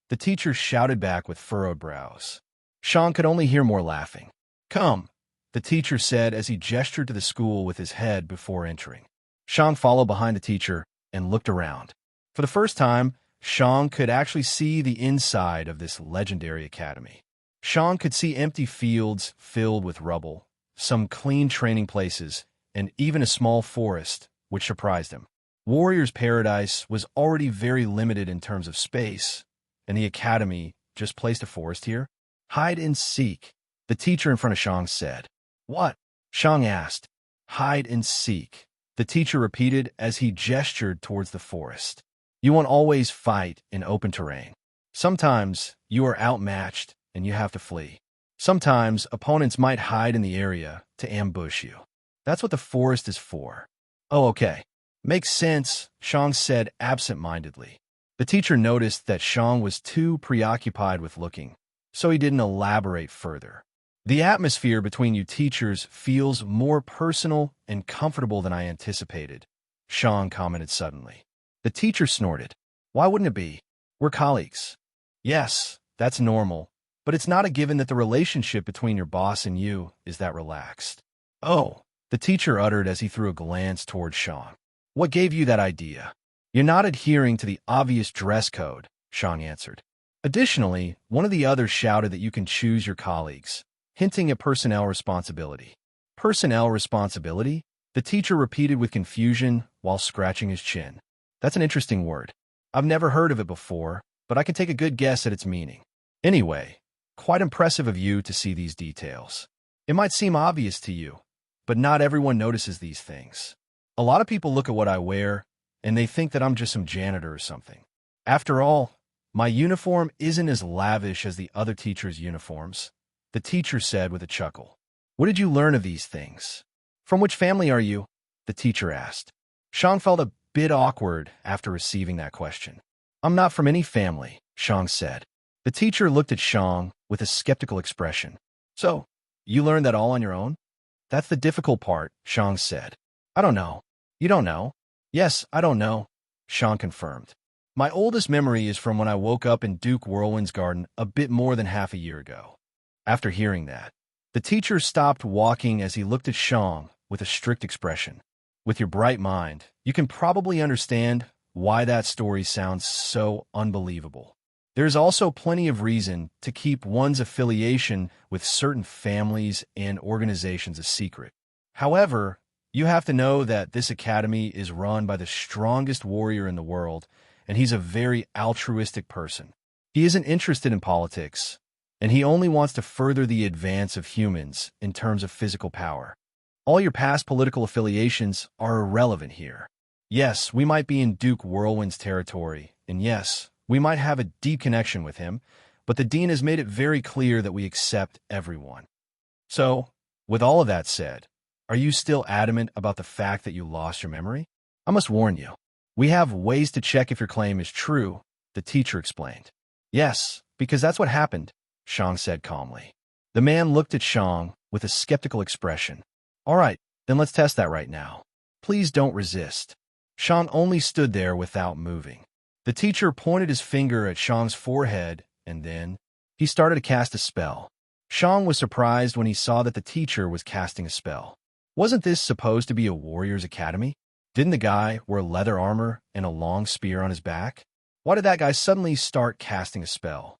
the teacher shouted back with furrowed brows. Shang could only hear more laughing. Come, the teacher said as he gestured to the school with his head before entering. Shang followed behind the teacher and looked around. For the first time, Shang could actually see the inside of this legendary academy. Shang could see empty fields filled with rubble, some clean training places, and even a small forest, which surprised him. Warrior's Paradise was already very limited in terms of space, and the academy just placed a forest here? Hide and seek, the teacher in front of Shang said. What? Shang asked. Hide and seek, the teacher repeated as he gestured towards the forest. You won't always fight in open terrain. Sometimes you are outmatched and you have to flee. Sometimes opponents might hide in the area to ambush you. That's what the forest is for. Oh, okay. Makes sense, Shang said absent-mindedly. The teacher noticed that Shang was too preoccupied with looking, so he didn't elaborate further. The atmosphere between you teachers feels more personal and comfortable than I anticipated, Shang commented suddenly. The teacher snorted. Why wouldn't it be? We're colleagues. Yes, that's normal, but it's not a given that the relationship between your boss and you is that relaxed. Oh, the teacher uttered as he threw a glance toward Shang. What gave you that idea? You're not adhering to the obvious dress code, Shang answered. Additionally, one of the others shouted that you can choose your colleagues, hinting at personnel responsibility. Personnel responsibility? The teacher repeated with confusion while scratching his chin. That's an interesting word. I've never heard of it before, but I can take a good guess at its meaning. Anyway, quite impressive of you to see these details. It might seem obvious to you, but not everyone notices these things. A lot of people look at what I wear, and they think that I'm just some janitor or something. After all, my uniform isn't as lavish as the other teachers' uniforms, the teacher said with a chuckle. What did you learn of these things? From which family are you? The teacher asked. Shang felt a bit awkward after receiving that question. I'm not from any family, Shang said. The teacher looked at Shang with a skeptical expression. So, you learned that all on your own? That's the difficult part, Shang said. I don't know. You don't know? Yes, I don't know, Shang confirmed. My oldest memory is from when I woke up in Duke Whirlwind's garden a bit more than half a year ago. After hearing that, the teacher stopped walking as he looked at Shang with a strict expression. With your bright mind, you can probably understand why that story sounds so unbelievable. There's also plenty of reason to keep one's affiliation with certain families and organizations a secret. However, you have to know that this academy is run by the strongest warrior in the world, and he's a very altruistic person. He isn't interested in politics, and he only wants to further the advance of humans in terms of physical power. All your past political affiliations are irrelevant here. Yes, we might be in Duke Whirlwind's territory, and yes, we might have a deep connection with him, but the dean has made it very clear that we accept everyone. So, with all of that said, are you still adamant about the fact that you lost your memory? I must warn you, We have ways to check if your claim is true, the teacher explained. Yes, because that's what happened, Shang said calmly. The man looked at Shang with a skeptical expression. All right, then let's test that right now. Please don't resist. Shang only stood there without moving. The teacher pointed his finger at Shang's forehead, and then he started to cast a spell. Shang was surprised when he saw that the teacher was casting a spell. Wasn't this supposed to be a warrior's academy? Didn't the guy wear leather armor and a long spear on his back? Why did that guy suddenly start casting a spell?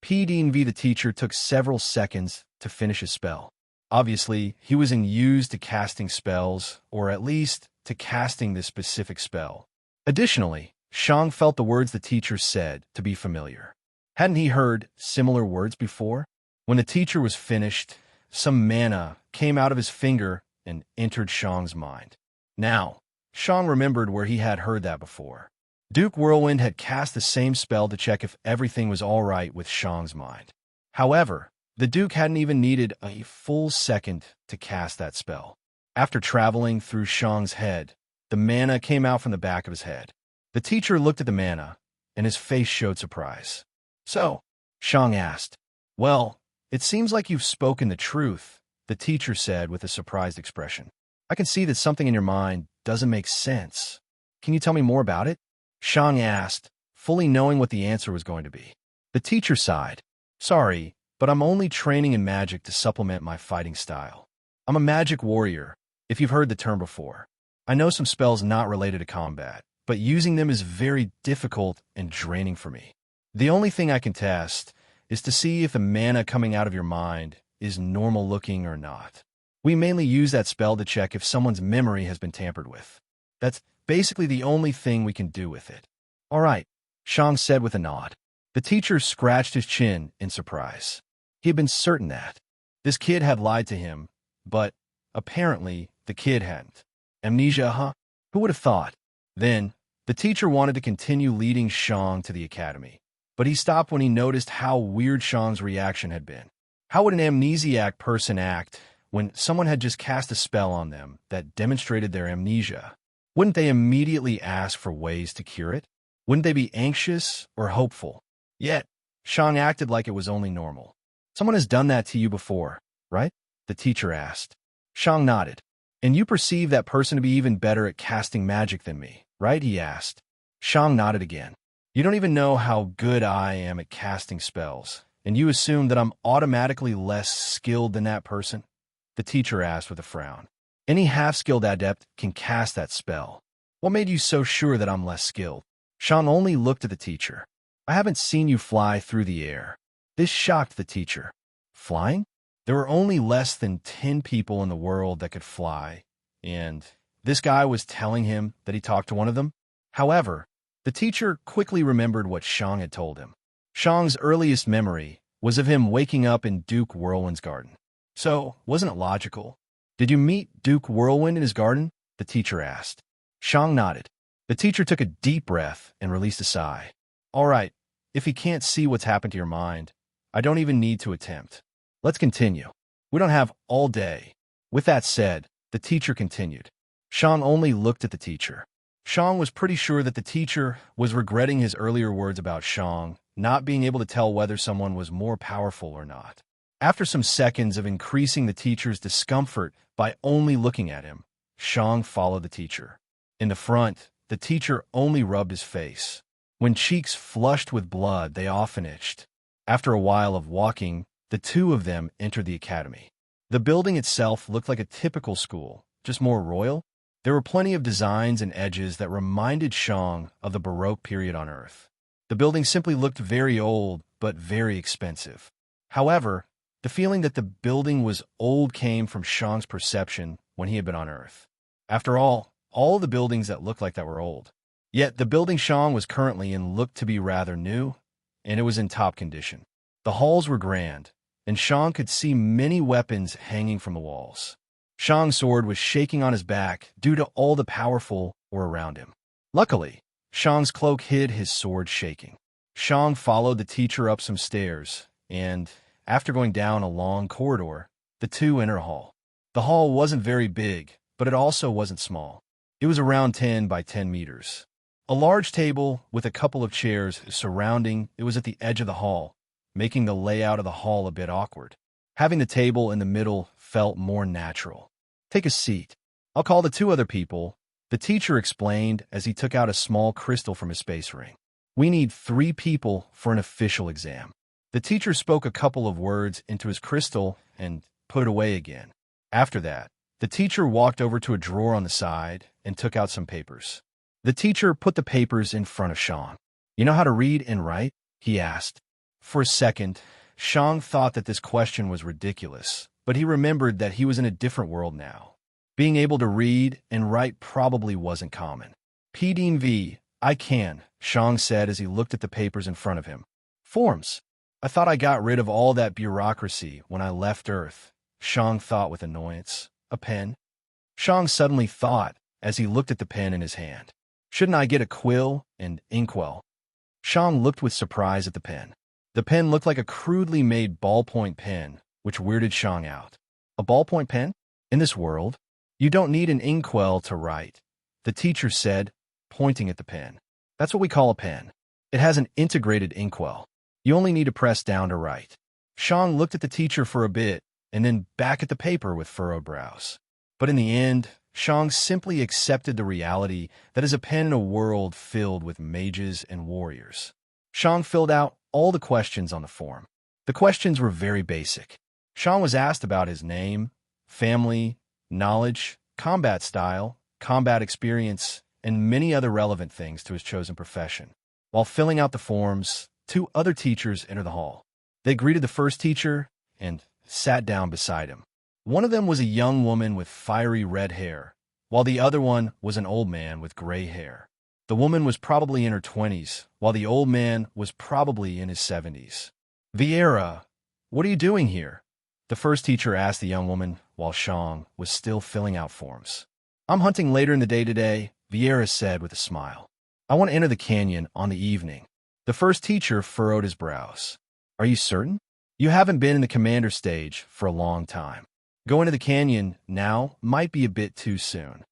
The teacher took several seconds to finish his spell. Obviously, he was used to casting spells, or at least to casting this specific spell. Additionally, Shang felt the words the teacher said to be familiar. Hadn't he heard similar words before? When the teacher was finished, some mana came out of his finger and entered Shang's mind. Now, Shang remembered where he had heard that before. Duke Whirlwind had cast the same spell to check if everything was all right with Shang's mind. However, the Duke hadn't even needed a full second to cast that spell. After traveling through Shang's head, the mana came out from the back of his head. The teacher looked at the mana, and his face showed surprise. So, Shang asked. Well, it seems like you've spoken the truth, the teacher said with a surprised expression. I can see that something in your mind doesn't make sense. Can you tell me more about it? Shang asked, fully knowing what the answer was going to be. The teacher sighed. Sorry, but I'm only training in magic to supplement my fighting style. I'm a magic warrior, if you've heard the term before. I know some spells not related to combat, but using them is very difficult and draining for me. The only thing I can test is to see if the mana coming out of your mind is normal looking or not. We mainly use that spell to check if someone's memory has been tampered with. That's basically the only thing we can do with it. All right, Shang said with a nod. The teacher scratched his chin in surprise. He had been certain that this kid had lied to him, but apparently the kid hadn't. Amnesia, huh? Who would have thought? Then, the teacher wanted to continue leading Shang to the academy, but he stopped when he noticed how weird Shang's reaction had been. How would an amnesiac person act when someone had just cast a spell on them that demonstrated their amnesia? Wouldn't they immediately ask for ways to cure it? Wouldn't they be anxious or hopeful? Yet, Shang acted like it was only normal. Someone has done that to you before, right? The teacher asked. Shang nodded. And you perceive that person to be even better at casting magic than me, right? He asked. Shang nodded again. You don't even know how good I am at casting spells, and you assume that I'm automatically less skilled than that person? The teacher asked with a frown. Any half-skilled adept can cast that spell. What made you so sure that I'm less skilled? Shang only looked at the teacher. I haven't seen you fly through the air. This shocked the teacher. Flying? There were only less than 10 people in the world that could fly, and this guy was telling him that he talked to one of them? However, the teacher quickly remembered what Shang had told him. Shang's earliest memory was of him waking up in Duke Whirlwind's garden. So, wasn't it logical? Did you meet Duke Whirlwind in his garden? The teacher asked. Shang nodded. The teacher took a deep breath and released a sigh. All right, if he can't see what's happened to your mind, I don't even need to attempt. Let's continue. We don't have all day. With that said, the teacher continued. Shang only looked at the teacher. Shang was pretty sure that the teacher was regretting his earlier words about Shang not being able to tell whether someone was more powerful or not. After some seconds of increasing the teacher's discomfort by only looking at him, Shang followed the teacher. In the front, the teacher only rubbed his face. When cheeks flushed with blood, they often itched. After a while of walking, the two of them entered the academy. The building itself looked like a typical school, just more royal. There were plenty of designs and edges that reminded Shang of the Baroque period on Earth. The building simply looked very old, but very expensive. However, the feeling that the building was old came from Shang's perception when he had been on Earth. After all the buildings that looked like that were old. Yet the building Shang was currently in looked to be rather new, and it was in top condition. The halls were grand, and Shang could see many weapons hanging from the walls. Shang's sword was shaking on his back due to all the powerful were around him. Luckily, Shang's cloak hid his sword shaking. Shang followed the teacher up some stairs, and, after going down a long corridor, the two entered a hall. The hall wasn't very big, but it also wasn't small. It was around 10 by 10 meters. A large table with a couple of chairs surrounding it was at the edge of the hall, making the layout of the hall a bit awkward. Having the table in the middle felt more natural. Take a seat. I'll call the two other people, the teacher explained as he took out a small crystal from his space ring. We need 3 people for an official exam. The teacher spoke a couple of words into his crystal and put it away again. After that, the teacher walked over to a drawer on the side and took out some papers. The teacher put the papers in front of Sean. You know how to read and write? He asked. For a second, Sean thought that this question was ridiculous, but he remembered that he was in a different world now. Being able to read and write probably wasn't common. PDV, I can, Sean said as he looked at the papers in front of him. Forms. I thought I got rid of all that bureaucracy when I left Earth, Sean thought with annoyance. A pen? Sean suddenly thought as he looked at the pen in his hand. Shouldn't I get a quill and inkwell? Sean looked with surprise at the pen. The pen looked like a crudely made ballpoint pen, which weirded Sean out. A ballpoint pen? In this world, you don't need an inkwell to write, the teacher said, pointing at the pen. That's what we call a pen. It has an integrated inkwell. You only need to press down to write. Sean looked at the teacher for a bit and then back at the paper with furrowed brows. But in the end, Sean simply accepted the reality that is a pen in a world filled with mages and warriors. Sean filled out all the questions on the form. The questions were very basic. Sean was asked about his name, family, knowledge, combat style, combat experience, and many other relevant things to his chosen profession. While filling out the forms, 2 other teachers entered the hall. They greeted the first teacher and sat down beside him. One of them was a young woman with fiery red hair, while the other one was an old man with gray hair. The woman was probably in her 20s, while the old man was probably in his 70s. Vieira, what are you doing here? The first teacher asked the young woman while Sean was still filling out forms. I'm hunting later in the day today, Vieira said with a smile. I want to enter the canyon on the evening. The first teacher furrowed his brows. Are you certain? You haven't been in the commander stage for a long time. Going to the canyon now might be a bit too soon.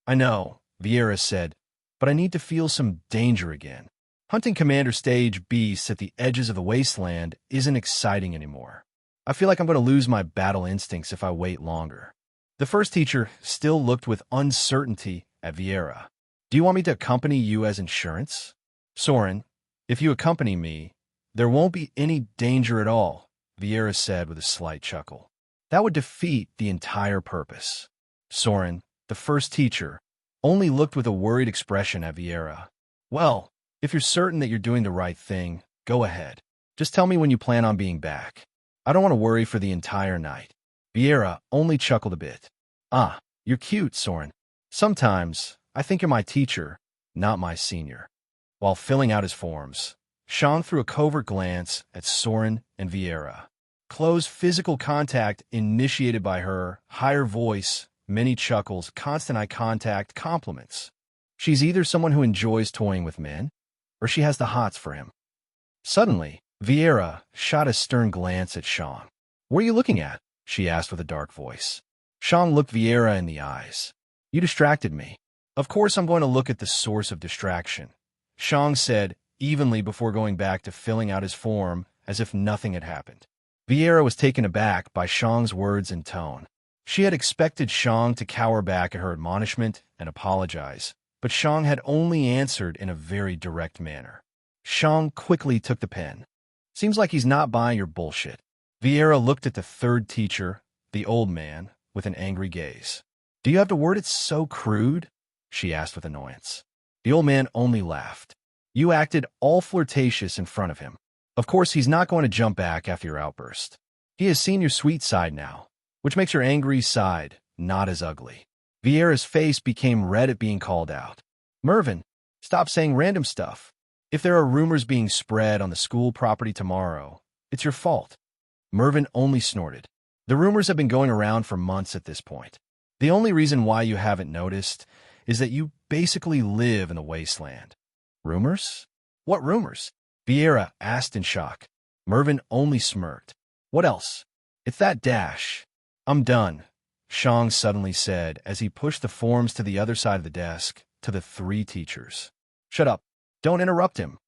I know, Vieira said, but I need to feel some danger again. Hunting commander stage beasts at the edges of the wasteland isn't exciting anymore. I feel like I'm going to lose my battle instincts if I wait longer. The first teacher still looked with uncertainty at Vieira. Do you want me to accompany you as insurance? Soren, if you accompany me, there won't be any danger at all, Vieira said with a slight chuckle. That would defeat the entire purpose. Soren, the first teacher, only looked with a worried expression at Vieira. Well, if you're certain that you're doing the right thing, go ahead. Just tell me when you plan on being back. I don't want to worry for the entire night. Vieira only chuckled a bit. Ah, you're cute, Soren. Sometimes, I think you're my teacher, not my senior. While filling out his forms, Sean threw a covert glance at Soren and Vieira. Close physical contact initiated by her, higher voice, many chuckles, constant eye contact, compliments. She's either someone who enjoys toying with men, or she has the hots for him. Suddenly, Vieira shot a stern glance at Sean. What are you looking at? She asked with a dark voice. Sean looked Vieira in the eyes. You distracted me. Of course I'm going to look at the source of distraction, Sean said evenly before going back to filling out his form as if nothing had happened. Vieira was taken aback by Sean's words and tone. She had expected Sean to cower back at her admonishment and apologize, but Sean had only answered in a very direct manner. Sean quickly took the pen. Seems like he's not buying your bullshit. Vieira looked at the third teacher, the old man, with an angry gaze. Do you have to word it so crude? She asked with annoyance. The old man only laughed. You acted all flirtatious in front of him. Of course, he's not going to jump back after your outburst. He has seen your sweet side now, which makes your angry side not as ugly. Vieira's face became red at being called out. Mervin, stop saying random stuff. If there are rumors being spread on the school property tomorrow, it's your fault. Mervin only snorted. The rumors have been going around for months at this point. The only reason why you haven't noticed is that you basically live in the wasteland. Rumors? What rumors? Vieira asked in shock. Mervin only smirked. What else? It's that dash. I'm done, Sean suddenly said as he pushed the forms to the other side of the desk to the 3 teachers. Shut up. Don't interrupt him,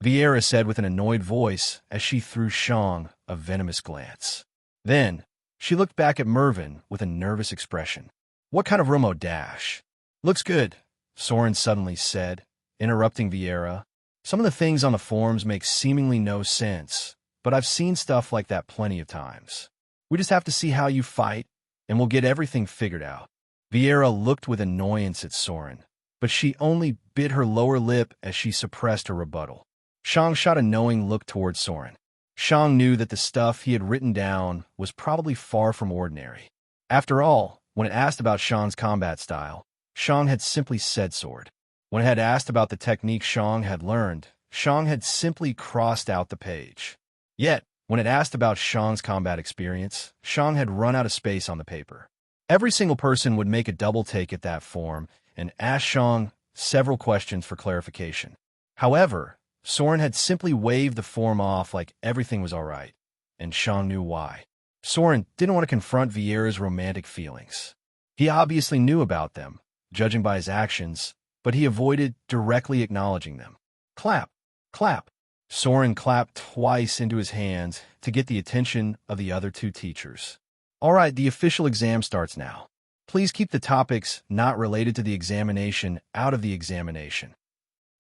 Vieira said with an annoyed voice as she threw Shang a venomous glance. Then, she looked back at Mervin with a nervous expression. What kind of Romo dash? Looks good, Soren suddenly said, interrupting Vieira. Some of the things on the forums make seemingly no sense, but I've seen stuff like that plenty of times. We just have to see how you fight, and we'll get everything figured out. Vieira looked with annoyance at Soren, but she only bit her lower lip as she suppressed her rebuttal. Shang shot a knowing look toward Soren. Shang knew that the stuff he had written down was probably far from ordinary. After all, when it asked about Shang's combat style, Shang had simply said sword. When it had asked about the technique Shang had learned, Shang had simply crossed out the page. Yet, when it asked about Shang's combat experience, Shang had run out of space on the paper. Every single person would make a double take at that form and ask Shang several questions for clarification. However, Soren had simply waved the form off like everything was all right, and Shang knew why. Soren didn't want to confront Vieira's romantic feelings. He obviously knew about them, judging by his actions, but he avoided directly acknowledging them. Clap, clap. Soren clapped twice into his hands to get the attention of the other two teachers. All right, the official exam starts now. Please keep the topics not related to the examination out of the examination.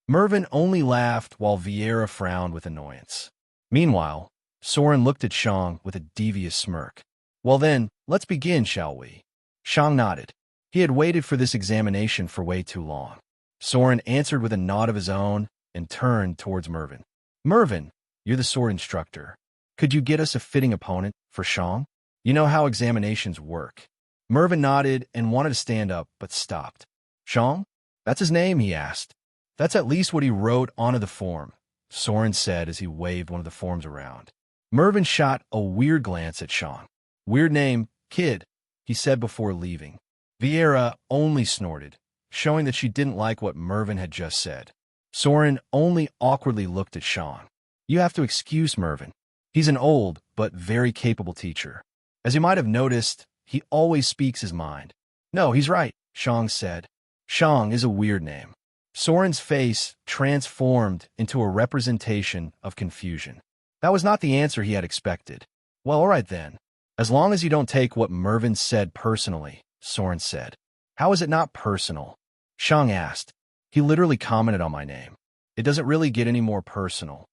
Mervin only laughed while Vieira frowned with annoyance. Meanwhile, Soren looked at Shang with a devious smirk. Well then, let's begin, shall we? Shang nodded. He had waited for this examination for way too long. Soren answered with a nod of his own and turned towards Mervin. Mervin, you're the sword instructor. Could you get us a fitting opponent for Shang? You know how examinations work. Mervin nodded and wanted to stand up, but stopped. Shang? That's his name, he asked. That's at least what he wrote onto the form, Soren said as he waved one of the forms around. Mervin shot a weird glance at Shang. Weird name, kid, he said before leaving. Vieira only snorted, showing that she didn't like what Mervin had just said. Soren only awkwardly looked at Shang. You have to excuse Mervin. He's an old but very capable teacher. As you might have noticed, he always speaks his mind. No, he's right, Shang said. Shang is a weird name. Soren's face transformed into a representation of confusion. That was not the answer he had expected. Well, all right then. As long as you don't take what Mervin said personally, Soren said. How is it not personal? Shang asked. He literally commented on my name. It doesn't really get any more personal.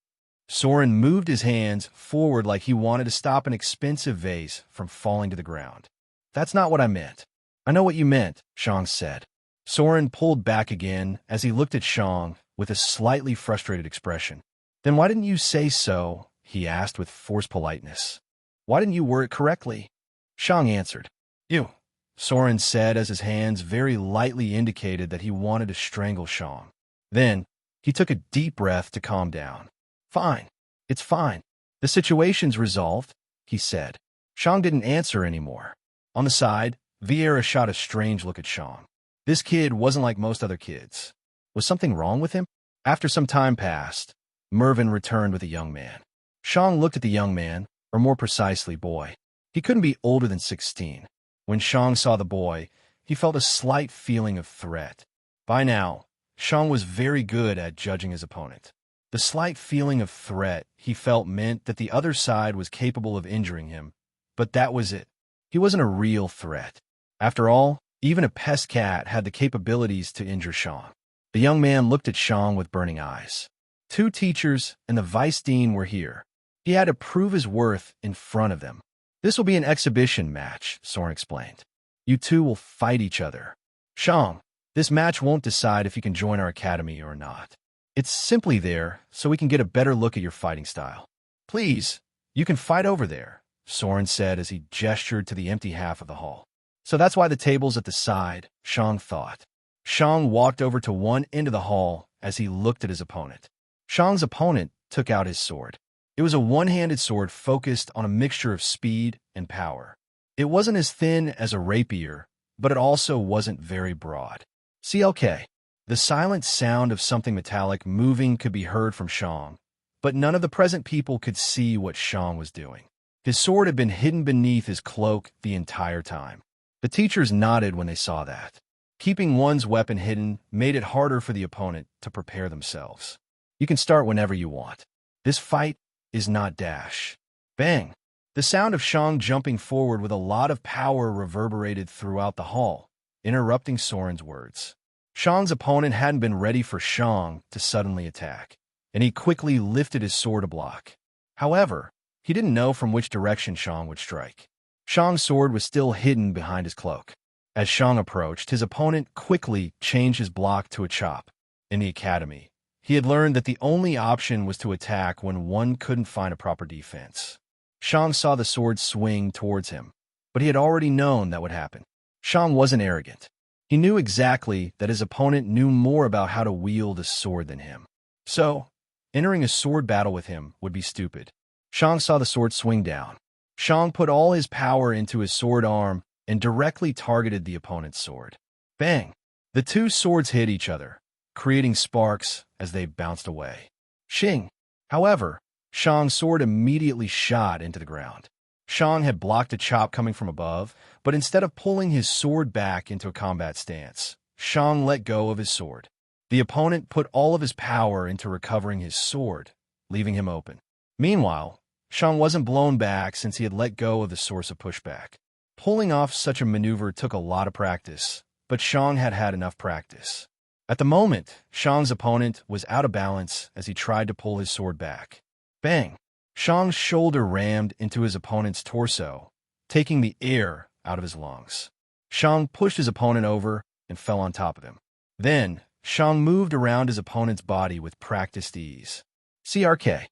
Soren moved his hands forward like he wanted to stop an expensive vase from falling to the ground. That's not what I meant. I know what you meant, Shang said. Soren pulled back again as he looked at Shang with a slightly frustrated expression. Then why didn't you say so? He asked with forced politeness. Why didn't you word it correctly? Shang answered. You, Soren said as his hands very lightly indicated that he wanted to strangle Shang. Then, he took a deep breath to calm down. Fine. It's fine. The situation's resolved, he said. Shang didn't answer anymore. On the side, Vieira shot a strange look at Shang. This kid wasn't like most other kids. Was something wrong with him? After some time passed, Mervin returned with a young man. Shang looked at the young man, or more precisely, boy. He couldn't be older than 16. When Shang saw the boy, he felt a slight feeling of threat. By now, Shang was very good at judging his opponent. The slight feeling of threat he felt meant that the other side was capable of injuring him, but that was it. He wasn't a real threat. After all, even a pest cat had the capabilities to injure Shang. The young man looked at Shang with burning eyes. Two teachers and the vice dean were here. He had to prove his worth in front of them. This will be an exhibition match, Soren explained. You two will fight each other. Shang, this match won't decide if you can join our academy or not. It's simply there so we can get a better look at your fighting style. Please, you can fight over there, Soren said as he gestured to the empty half of the hall. So that's why the table's at the side, Shang thought. Shang walked over to one end of the hall as he looked at his opponent. Shang's opponent took out his sword. It was a one-handed sword focused on a mixture of speed and power. It wasn't as thin as a rapier, but it also wasn't very broad. CLK. The silent sound of something metallic moving could be heard from Shang, but none of the present people could see what Shang was doing. His sword had been hidden beneath his cloak the entire time. The teachers nodded when they saw that. Keeping one's weapon hidden made it harder for the opponent to prepare themselves. You can start whenever you want. This fight is not dash. Bang! The sound of Shang jumping forward with a lot of power reverberated throughout the hall, interrupting Soren's words. Shang's opponent hadn't been ready for Shang to suddenly attack, and he quickly lifted his sword to block. However, he didn't know from which direction Shang would strike. Shang's sword was still hidden behind his cloak. As Shang approached, his opponent quickly changed his block to a chop. In the academy, he had learned that the only option was to attack when one couldn't find a proper defense. Shang saw the sword swing towards him, but he had already known that would happen. Shang wasn't arrogant. He knew exactly that his opponent knew more about how to wield a sword than him. So, entering a sword battle with him would be stupid. Shang saw the sword swing down. Shang put all his power into his sword arm and directly targeted the opponent's sword. Bang! The two swords hit each other, creating sparks as they bounced away. Shing! However, Shang's sword immediately shot into the ground. Shang had blocked a chop coming from above, but instead of pulling his sword back into a combat stance, Shang let go of his sword. The opponent put all of his power into recovering his sword, leaving him open. Meanwhile, Shang wasn't blown back since he had let go of the source of pushback. Pulling off such a maneuver took a lot of practice, but Shang had had enough practice. At the moment, Shang's opponent was out of balance as he tried to pull his sword back. Bang! Shang's shoulder rammed into his opponent's torso, taking the air out of his lungs. Shang pushed his opponent over and fell on top of him. Then, Shang moved around his opponent's body with practiced ease. CRK.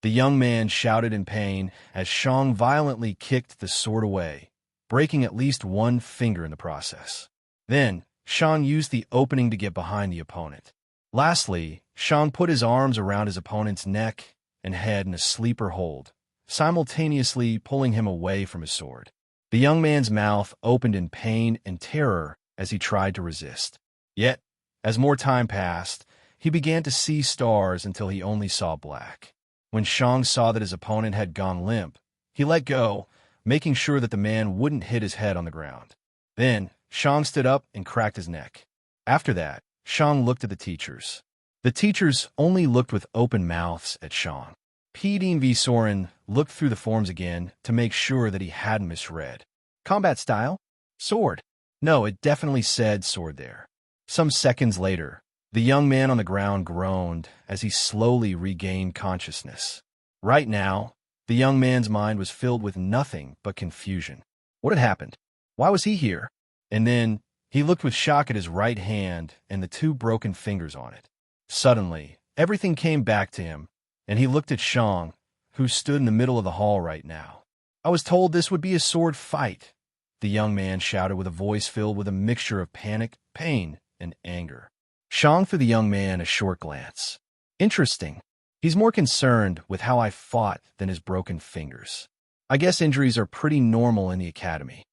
The young man shouted in pain as Shang violently kicked the sword away, breaking at least one finger in the process. Then, Shang used the opening to get behind the opponent. Lastly, Shang put his arms around his opponent's neck and head in a sleeper hold, simultaneously pulling him away from his sword. The young man's mouth opened in pain and terror as he tried to resist. Yet, as more time passed, he began to see stars until he only saw black. When Shang saw that his opponent had gone limp, he let go, making sure that the man wouldn't hit his head on the ground. Then, Shang stood up and cracked his neck. After that, Shang looked at the teachers. The teachers only looked with open mouths at Shang. P. V. Soren looked through the forms again to make sure that he hadn't misread. Combat style? Sword. No, it definitely said sword there. Some seconds later, the young man on the ground groaned as he slowly regained consciousness. Right now, the young man's mind was filled with nothing but confusion. What had happened? Why was he here? And then, he looked with shock at his right hand and the two broken fingers on it. Suddenly, everything came back to him, and he looked at Shang, who stood in the middle of the hall right now. I was told this would be a sword fight, the young man shouted with a voice filled with a mixture of panic, pain, and anger. Shang threw the young man a short glance. Interesting. He's more concerned with how I fought than his broken fingers. I guess injuries are pretty normal in the academy.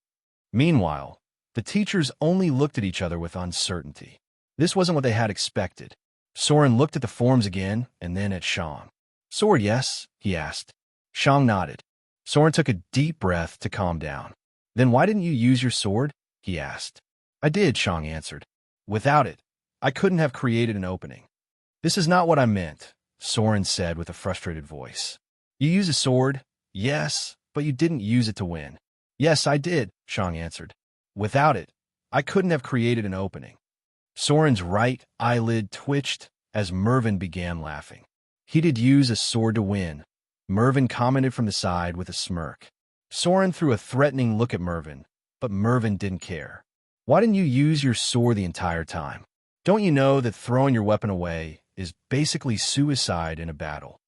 Meanwhile, the teachers only looked at each other with uncertainty. This wasn't what they had expected. Soren looked at the forms again and then at Shang. Sword, yes? He asked. Shang nodded. Soren took a deep breath to calm down. Then why didn't you use your sword? He asked. I did, Shang answered. Without it, I couldn't have created an opening. This is not what I meant, Soren said with a frustrated voice. You use a sword, yes, but you didn't use it to win. Yes, I did, Shang answered. Without it, I couldn't have created an opening. Soren's right eyelid twitched as Mervyn began laughing. He did use a sword to win, Mervyn commented from the side with a smirk. Soren threw a threatening look at Mervyn, but Mervyn didn't care. Why didn't you use your sword the entire time? Don't you know that throwing your weapon away is basically suicide in a battle?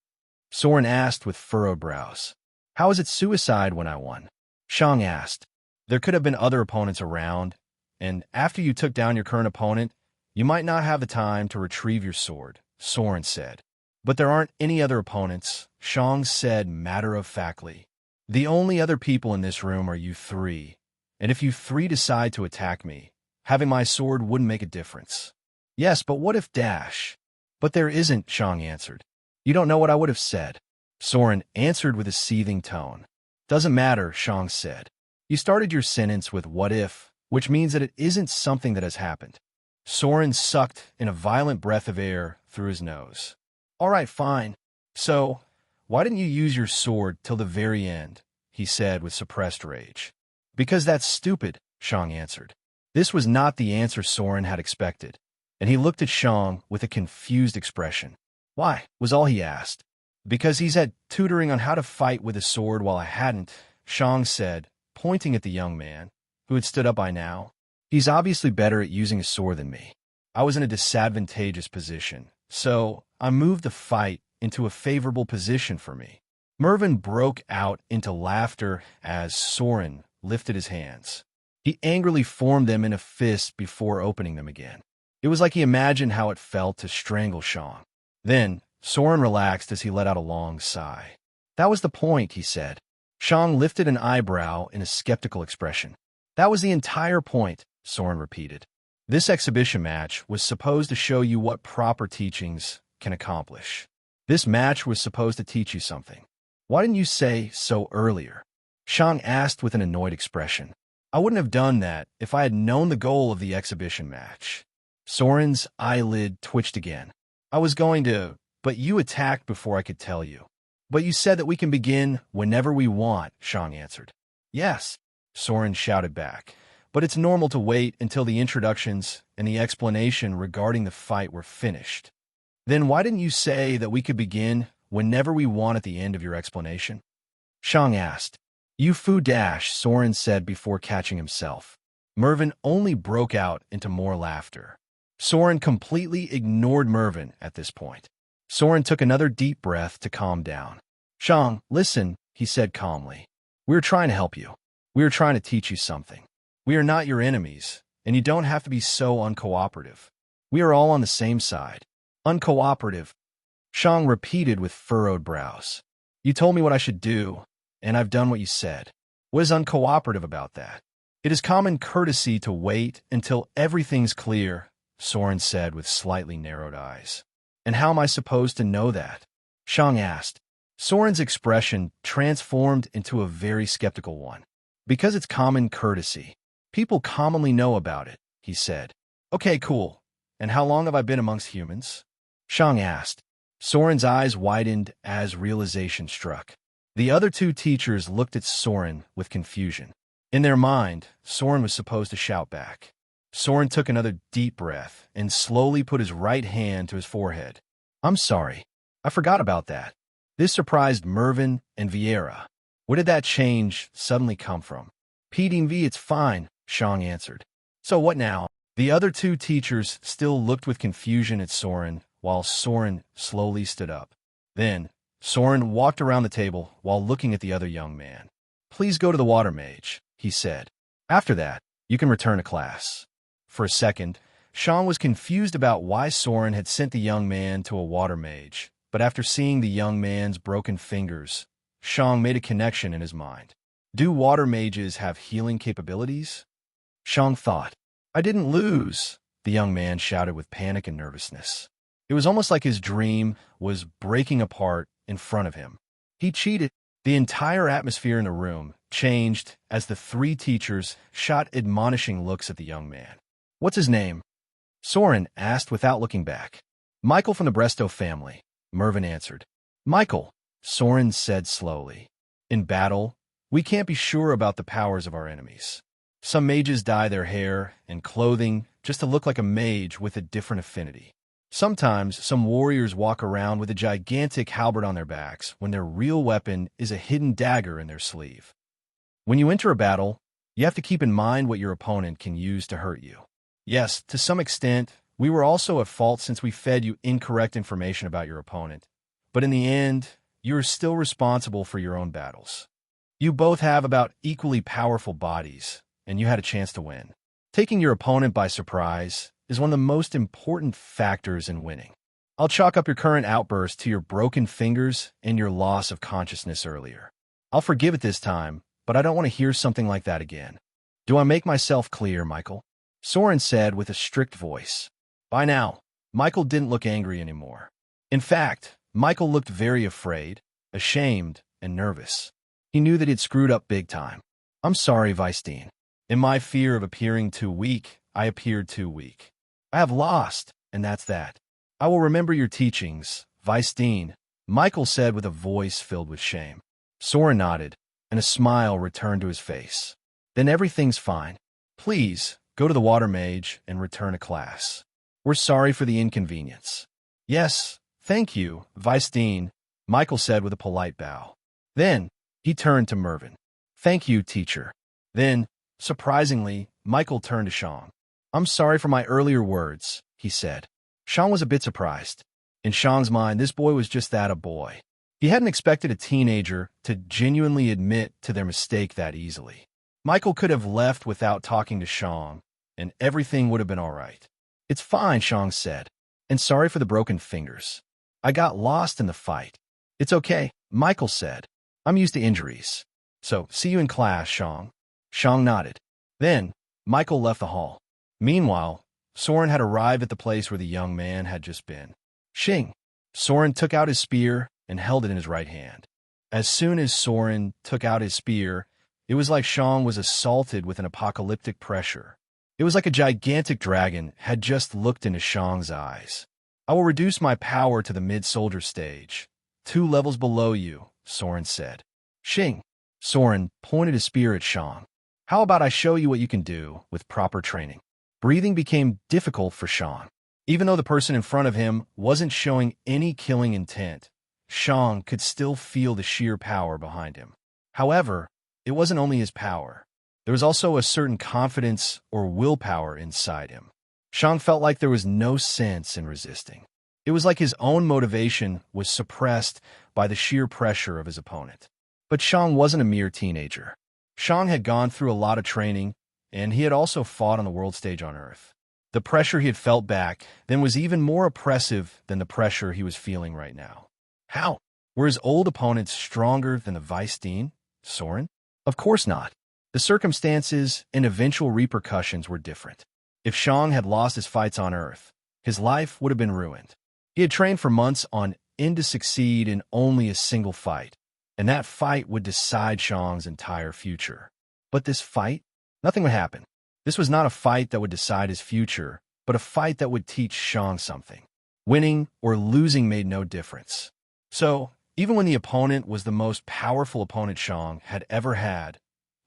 Soren asked with furrowed brows. How is it suicide when I won? Shang asked. There could have been other opponents around, and after you took down your current opponent, you might not have the time to retrieve your sword, Soren said. But there aren't any other opponents, Shang said matter-of-factly. The only other people in this room are you three, and if you three decide to attack me, having my sword wouldn't make a difference. Yes, but what if dash? But there isn't, Shang answered. You don't know what I would have said. Soren answered with a seething tone. Doesn't matter, Shang said. You started your sentence with what if, which means that it isn't something that has happened. Soren sucked in a violent breath of air through his nose. All right, fine. So, why didn't you use your sword till the very end? He said with suppressed rage. Because that's stupid, Shang answered. This was not the answer Soren had expected, and he looked at Shang with a confused expression. Why, was all he asked. Because he's had tutoring on how to fight with a sword while I hadn't, Shang said, pointing at the young man, who had stood up by now. He's obviously better at using a sword than me. I was in a disadvantageous position, so I moved the fight into a favorable position for me. Mervyn broke out into laughter as Soren lifted his hands. He angrily formed them in a fist before opening them again. It was like he imagined how it felt to strangle Shang. Then, Soren relaxed as he let out a long sigh. That was the point, he said. Shang lifted an eyebrow in a skeptical expression. That was the entire point, Soren repeated. This exhibition match was supposed to show you what proper teachings can accomplish. This match was supposed to teach you something. Why didn't you say so earlier? Shang asked with an annoyed expression. I wouldn't have done that if I had known the goal of the exhibition match. Soren's eyelid twitched again. I was going to, but you attacked before I could tell you. But you said that we can begin whenever we want, Shang answered. Yes, Soren shouted back. But it's normal to wait until the introductions and the explanation regarding the fight were finished. Then why didn't you say that we could begin whenever we want at the end of your explanation? Shang asked. You foo dash, Soren said before catching himself. Mervyn only broke out into more laughter. Soren completely ignored Mervyn at this point. Soren took another deep breath to calm down. Shang, listen, he said calmly. We're trying to help you. We're trying to teach you something. We are not your enemies, and you don't have to be so uncooperative. We are all on the same side. Uncooperative, Shang repeated with furrowed brows. You told me what I should do, and I've done what you said. What is uncooperative about that? It is common courtesy to wait until everything's clear, Soren said with slightly narrowed eyes. And how am I supposed to know that? Shang asked. Soren's expression transformed into a very skeptical one. Because it's common courtesy. People commonly know about it, he said. Okay, cool. And how long have I been amongst humans? Shang asked. Soren's eyes widened as realization struck. The other two teachers looked at Soren with confusion. In their mind, Soren was supposed to shout back. Soren took another deep breath and slowly put his right hand to his forehead. I'm sorry. I forgot about that. This surprised Mervyn and Vieira. Where did that change suddenly come from? PDV, it's fine, Shang answered. So what now? The other two teachers still looked with confusion at Soren, while Soren slowly stood up. Then, Soren walked around the table while looking at the other young man. Please go to the water mage, he said. After that, you can return to class. For a second, Shang was confused about why Soren had sent the young man to a water mage, but after seeing the young man's broken fingers, Shang made a connection in his mind. Do water mages have healing capabilities? Shang thought. I didn't lose, the young man shouted with panic and nervousness. It was almost like his dream was breaking apart in front of him. He cheated. The entire atmosphere in the room changed as the three teachers shot admonishing looks at the young man. What's his name? Soren asked without looking back. Michael from the Brestow family, Mervyn answered. Michael, Soren said slowly. In battle, we can't be sure about the powers of our enemies. Some mages dye their hair and clothing just to look like a mage with a different affinity. Sometimes some warriors walk around with a gigantic halberd on their backs when their real weapon is a hidden dagger in their sleeve. When you enter a battle, you have to keep in mind what your opponent can use to hurt you. Yes, to some extent, we were also at fault since we fed you incorrect information about your opponent. But in the end, you are still responsible for your own battles. You both have about equally powerful bodies, and you had a chance to win. Taking your opponent by surprise is one of the most important factors in winning. I'll chalk up your current outburst to your broken fingers and your loss of consciousness earlier. I'll forgive it this time, but I don't want to hear something like that again. Do I make myself clear, Michael? Soren said with a strict voice. By now, Michael didn't look angry anymore. In fact, Michael looked very afraid, ashamed, and nervous. He knew that he'd screwed up big time. I'm sorry, Weisstein. In my fear of appearing too weak, I appeared too weak. I have lost, and that's that. I will remember your teachings, Vice Dean, Michael said with a voice filled with shame. Soren nodded, and a smile returned to his face. Then everything's fine. Please, go to the water mage and return to class. We're sorry for the inconvenience. Yes, thank you, Vice Dean, Michael said with a polite bow. Then, he turned to Mervyn. Thank you, teacher. Then, surprisingly, Michael turned to Shang. I'm sorry for my earlier words, he said. Shang was a bit surprised. In Shang's mind, this boy was just that, a boy. He hadn't expected a teenager to genuinely admit to their mistake that easily. Michael could have left without talking to Shang, and everything would have been all right. It's fine, Shang said, and sorry for the broken fingers. I got lost in the fight. It's okay, Michael said. I'm used to injuries. So, see you in class, Shang. Shang nodded. Then, Michael left the hall. Meanwhile, Soren had arrived at the place where the young man had just been. Shing! Soren took out his spear and held it in his right hand. As soon as Soren took out his spear, it was like Shang was assaulted with an apocalyptic pressure. It was like a gigantic dragon had just looked into Shang's eyes. I will reduce my power to the mid-soldier stage. 2 levels below you, Soren said. Shing! Soren pointed his spear at Shang. How about I show you what you can do with proper training? Breathing became difficult for Shang. Even though the person in front of him wasn't showing any killing intent, Shang could still feel the sheer power behind him. However, it wasn't only his power. There was also a certain confidence or willpower inside him. Shang felt like there was no sense in resisting. It was like his own motivation was suppressed by the sheer pressure of his opponent. But Shang wasn't a mere teenager. Shang had gone through a lot of training, and he had also fought on the world stage on Earth. The pressure he had felt back then was even more oppressive than the pressure he was feeling right now. How? Were his old opponents stronger than the Vice Dean, Soren? Of course not. The circumstances and eventual repercussions were different. If Shang had lost his fights on Earth, his life would have been ruined. He had trained for months on end to succeed in only a single fight, and that fight would decide Shang's entire future. But this fight? Nothing would happen. This was not a fight that would decide his future, but a fight that would teach Shang something. Winning or losing made no difference. So, even when the opponent was the most powerful opponent Shang had ever had,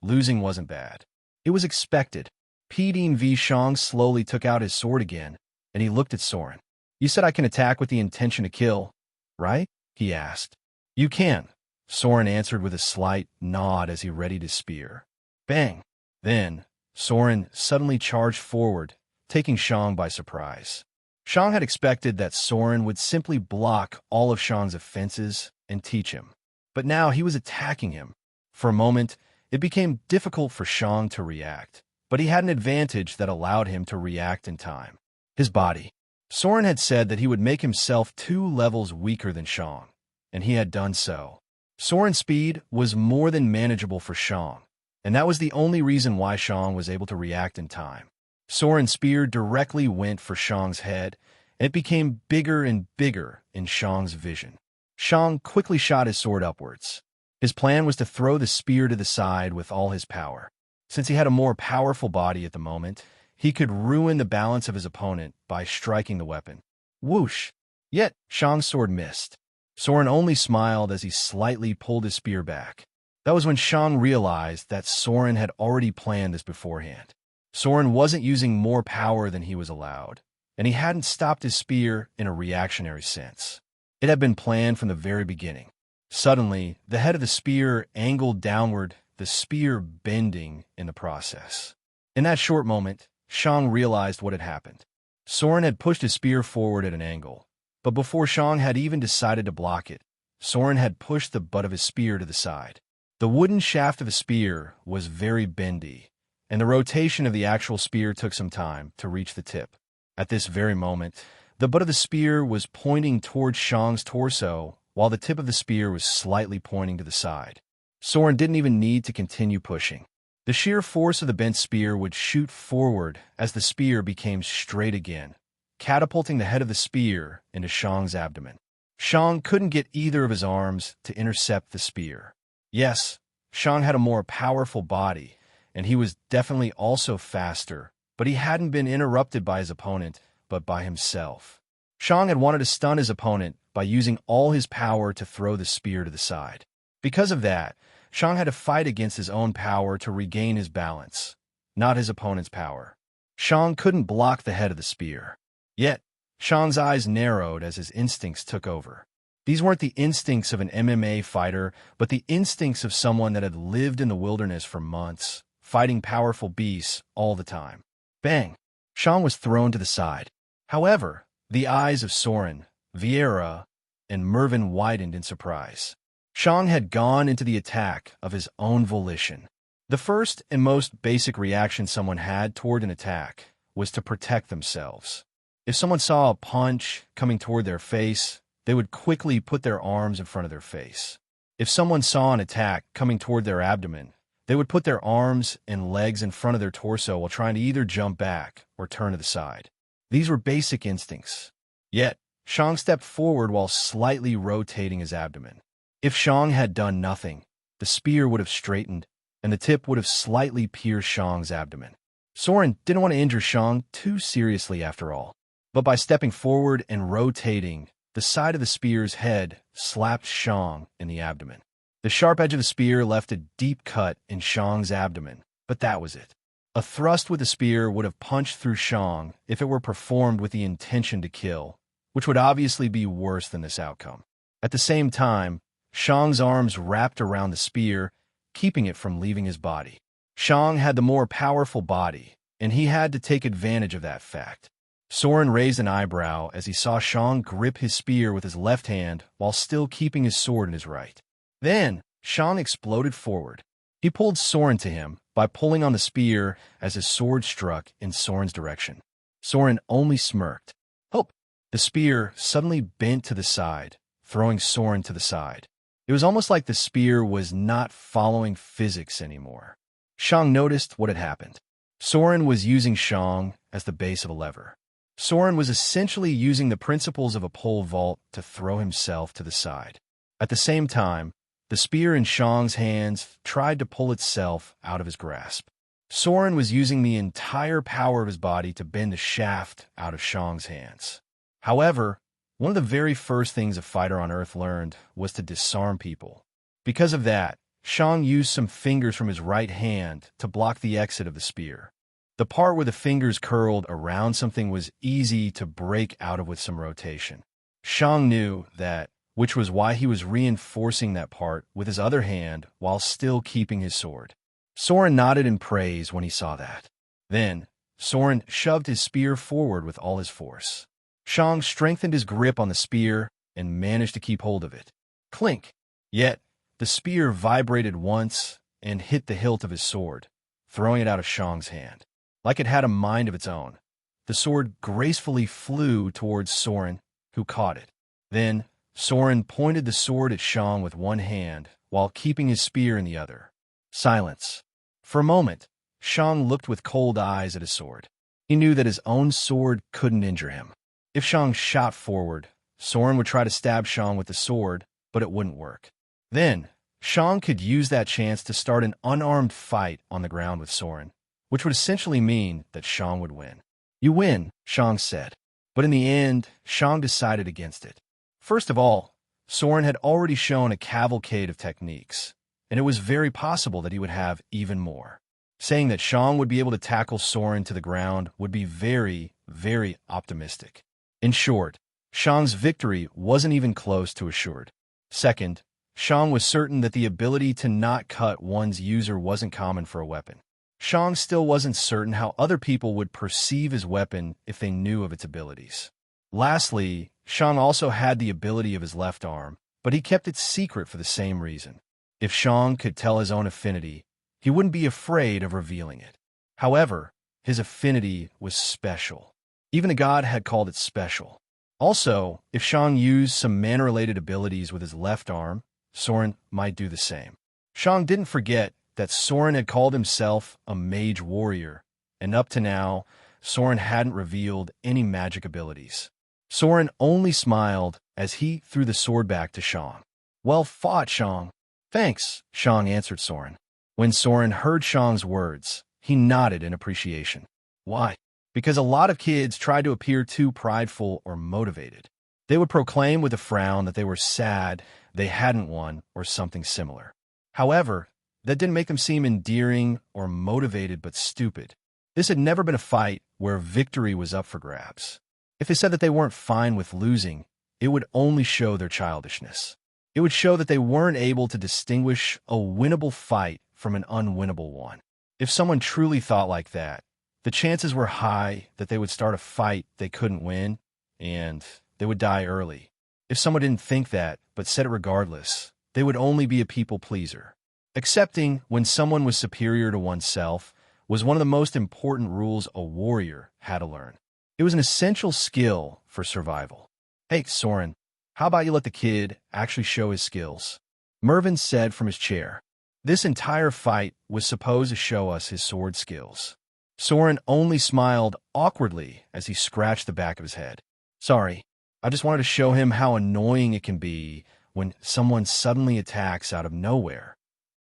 losing wasn't bad. It was expected. P-Dean V. Shang slowly took out his sword again, and he looked at Soren. You said I can attack with the intention to kill, right? He asked. You can, Soren answered with a slight nod as he readied his spear. Bang! Then, Soren suddenly charged forward, taking Shang by surprise. Shang had expected that Soren would simply block all of Shang's offenses and teach him. But now he was attacking him. For a moment, it became difficult for Shang to react, but he had an advantage that allowed him to react in time. His body. Soren had said that he would make himself 2 levels weaker than Shang, and he had done so. Soren's speed was more than manageable for Shang, and that was the only reason why Shang was able to react in time. Soren's spear directly went for Shang's head, and it became bigger and bigger in Shang's vision. Shang quickly shot his sword upwards. His plan was to throw the spear to the side with all his power. Since he had a more powerful body at the moment, he could ruin the balance of his opponent by striking the weapon. Whoosh! Yet, Shang's sword missed. Soren only smiled as he slightly pulled his spear back. That was when Shang realized that Soren had already planned this beforehand. Soren wasn't using more power than he was allowed, and he hadn't stopped his spear in a reactionary sense. It had been planned from the very beginning. Suddenly, the head of the spear angled downward, the spear bending in the process. In that short moment, Shang realized what had happened. Soren had pushed his spear forward at an angle, but before Shang had even decided to block it, Soren had pushed the butt of his spear to the side. The wooden shaft of the spear was very bendy, and the rotation of the actual spear took some time to reach the tip. At this very moment, the butt of the spear was pointing towards Shang's torso, while the tip of the spear was slightly pointing to the side. Soren didn't even need to continue pushing. The sheer force of the bent spear would shoot forward as the spear became straight again, catapulting the head of the spear into Shang's abdomen. Shang couldn't get either of his arms to intercept the spear. Yes, Shang had a more powerful body, and he was definitely also faster, but he hadn't been interrupted by his opponent, but by himself. Shang had wanted to stun his opponent by using all his power to throw the spear to the side. Because of that, Shang had to fight against his own power to regain his balance, not his opponent's power. Shang couldn't block the head of the spear. Yet, Shang's eyes narrowed as his instincts took over. These weren't the instincts of an MMA fighter, but the instincts of someone that had lived in the wilderness for months, fighting powerful beasts all the time. Bang! Shang was thrown to the side. However, the eyes of Soren, Vieira, and Mervyn widened in surprise. Shang had gone into the attack of his own volition. The first and most basic reaction someone had toward an attack was to protect themselves. If someone saw a punch coming toward their face, they would quickly put their arms in front of their face. If someone saw an attack coming toward their abdomen, they would put their arms and legs in front of their torso while trying to either jump back or turn to the side. These were basic instincts. Yet, Shang stepped forward while slightly rotating his abdomen. If Shang had done nothing, the spear would have straightened, and the tip would have slightly pierced Shang's abdomen. Soren didn't want to injure Shang too seriously after all, but by stepping forward and rotating, the side of the spear's head slapped Shang in the abdomen. The sharp edge of the spear left a deep cut in Shang's abdomen, but that was it. A thrust with the spear would have punched through Shang if it were performed with the intention to kill, which would obviously be worse than this outcome. At the same time, Shang's arms wrapped around the spear, keeping it from leaving his body. Shang had the more powerful body, and he had to take advantage of that fact. Soren raised an eyebrow as he saw Shang grip his spear with his left hand while still keeping his sword in his right. Then, Shang exploded forward. He pulled Soren to him by pulling on the spear as his sword struck in Soren's direction. Soren only smirked. Hope! The spear suddenly bent to the side, throwing Soren to the side. It was almost like the spear was not following physics anymore. Shang noticed what had happened. Soren was using Shang as the base of a lever. Soren was essentially using the principles of a pole vault to throw himself to the side. At the same time, the spear in Shang's hands tried to pull itself out of his grasp. Soren was using the entire power of his body to bend the shaft out of Shang's hands. However, one of the very first things a fighter on Earth learned was to disarm people. Because of that, Shang used some fingers from his right hand to block the exit of the spear. The part where the fingers curled around something was easy to break out of with some rotation. Shang knew that, which was why he was reinforcing that part with his other hand while still keeping his sword. Soren nodded in praise when he saw that. Then, Soren shoved his spear forward with all his force. Shang strengthened his grip on the spear and managed to keep hold of it. Clink! Yet, the spear vibrated once and hit the hilt of his sword, throwing it out of Shang's hand. Like it had a mind of its own, the sword gracefully flew towards Soren, who caught it. Then, Soren pointed the sword at Shang with one hand while keeping his spear in the other. Silence. For a moment, Shang looked with cold eyes at his sword. He knew that his own sword couldn't injure him. If Shang shot forward, Soren would try to stab Shang with the sword, but it wouldn't work. Then, Shang could use that chance to start an unarmed fight on the ground with Soren, which would essentially mean that Shang would win. You win, Shang said. But in the end, Shang decided against it. First of all, Soren had already shown a cavalcade of techniques, and it was very possible that he would have even more. Saying that Shang would be able to tackle Soren to the ground would be very, very optimistic. In short, Shang's victory wasn't even close to assured. Second, Shang was certain that the ability to not cut one's user wasn't common for a weapon. Shang still wasn't certain how other people would perceive his weapon if they knew of its abilities. Lastly, Shang also had the ability of his left arm, but he kept it secret for the same reason. If Shang could tell his own affinity, he wouldn't be afraid of revealing it. However, his affinity was special. Even a god had called it special. Also, if Shang used some mana-related abilities with his left arm, Soren might do the same. Shang didn't forget that Soren had called himself a mage warrior, and up to now, Soren hadn't revealed any magic abilities. Soren only smiled as he threw the sword back to Shang. Well fought, Shang. Thanks, Shang answered Soren. When Soren heard Shang's words, he nodded in appreciation. Why? Because a lot of kids tried to appear too prideful or motivated. They would proclaim with a frown that they were sad, they hadn't won, or something similar. However, that didn't make them seem endearing or motivated but stupid. This had never been a fight where victory was up for grabs. If they said that they weren't fine with losing, it would only show their childishness. It would show that they weren't able to distinguish a winnable fight from an unwinnable one. If someone truly thought like that, the chances were high that they would start a fight they couldn't win, and they would die early. If someone didn't think that, but said it regardless, they would only be a people pleaser. Accepting when someone was superior to oneself was one of the most important rules a warrior had to learn. It was an essential skill for survival. Hey, Soren, how about you let the kid actually show his skills? Mervyn said from his chair. This entire fight was supposed to show us his sword skills. Soren only smiled awkwardly as he scratched the back of his head. Sorry, I just wanted to show him how annoying it can be when someone suddenly attacks out of nowhere.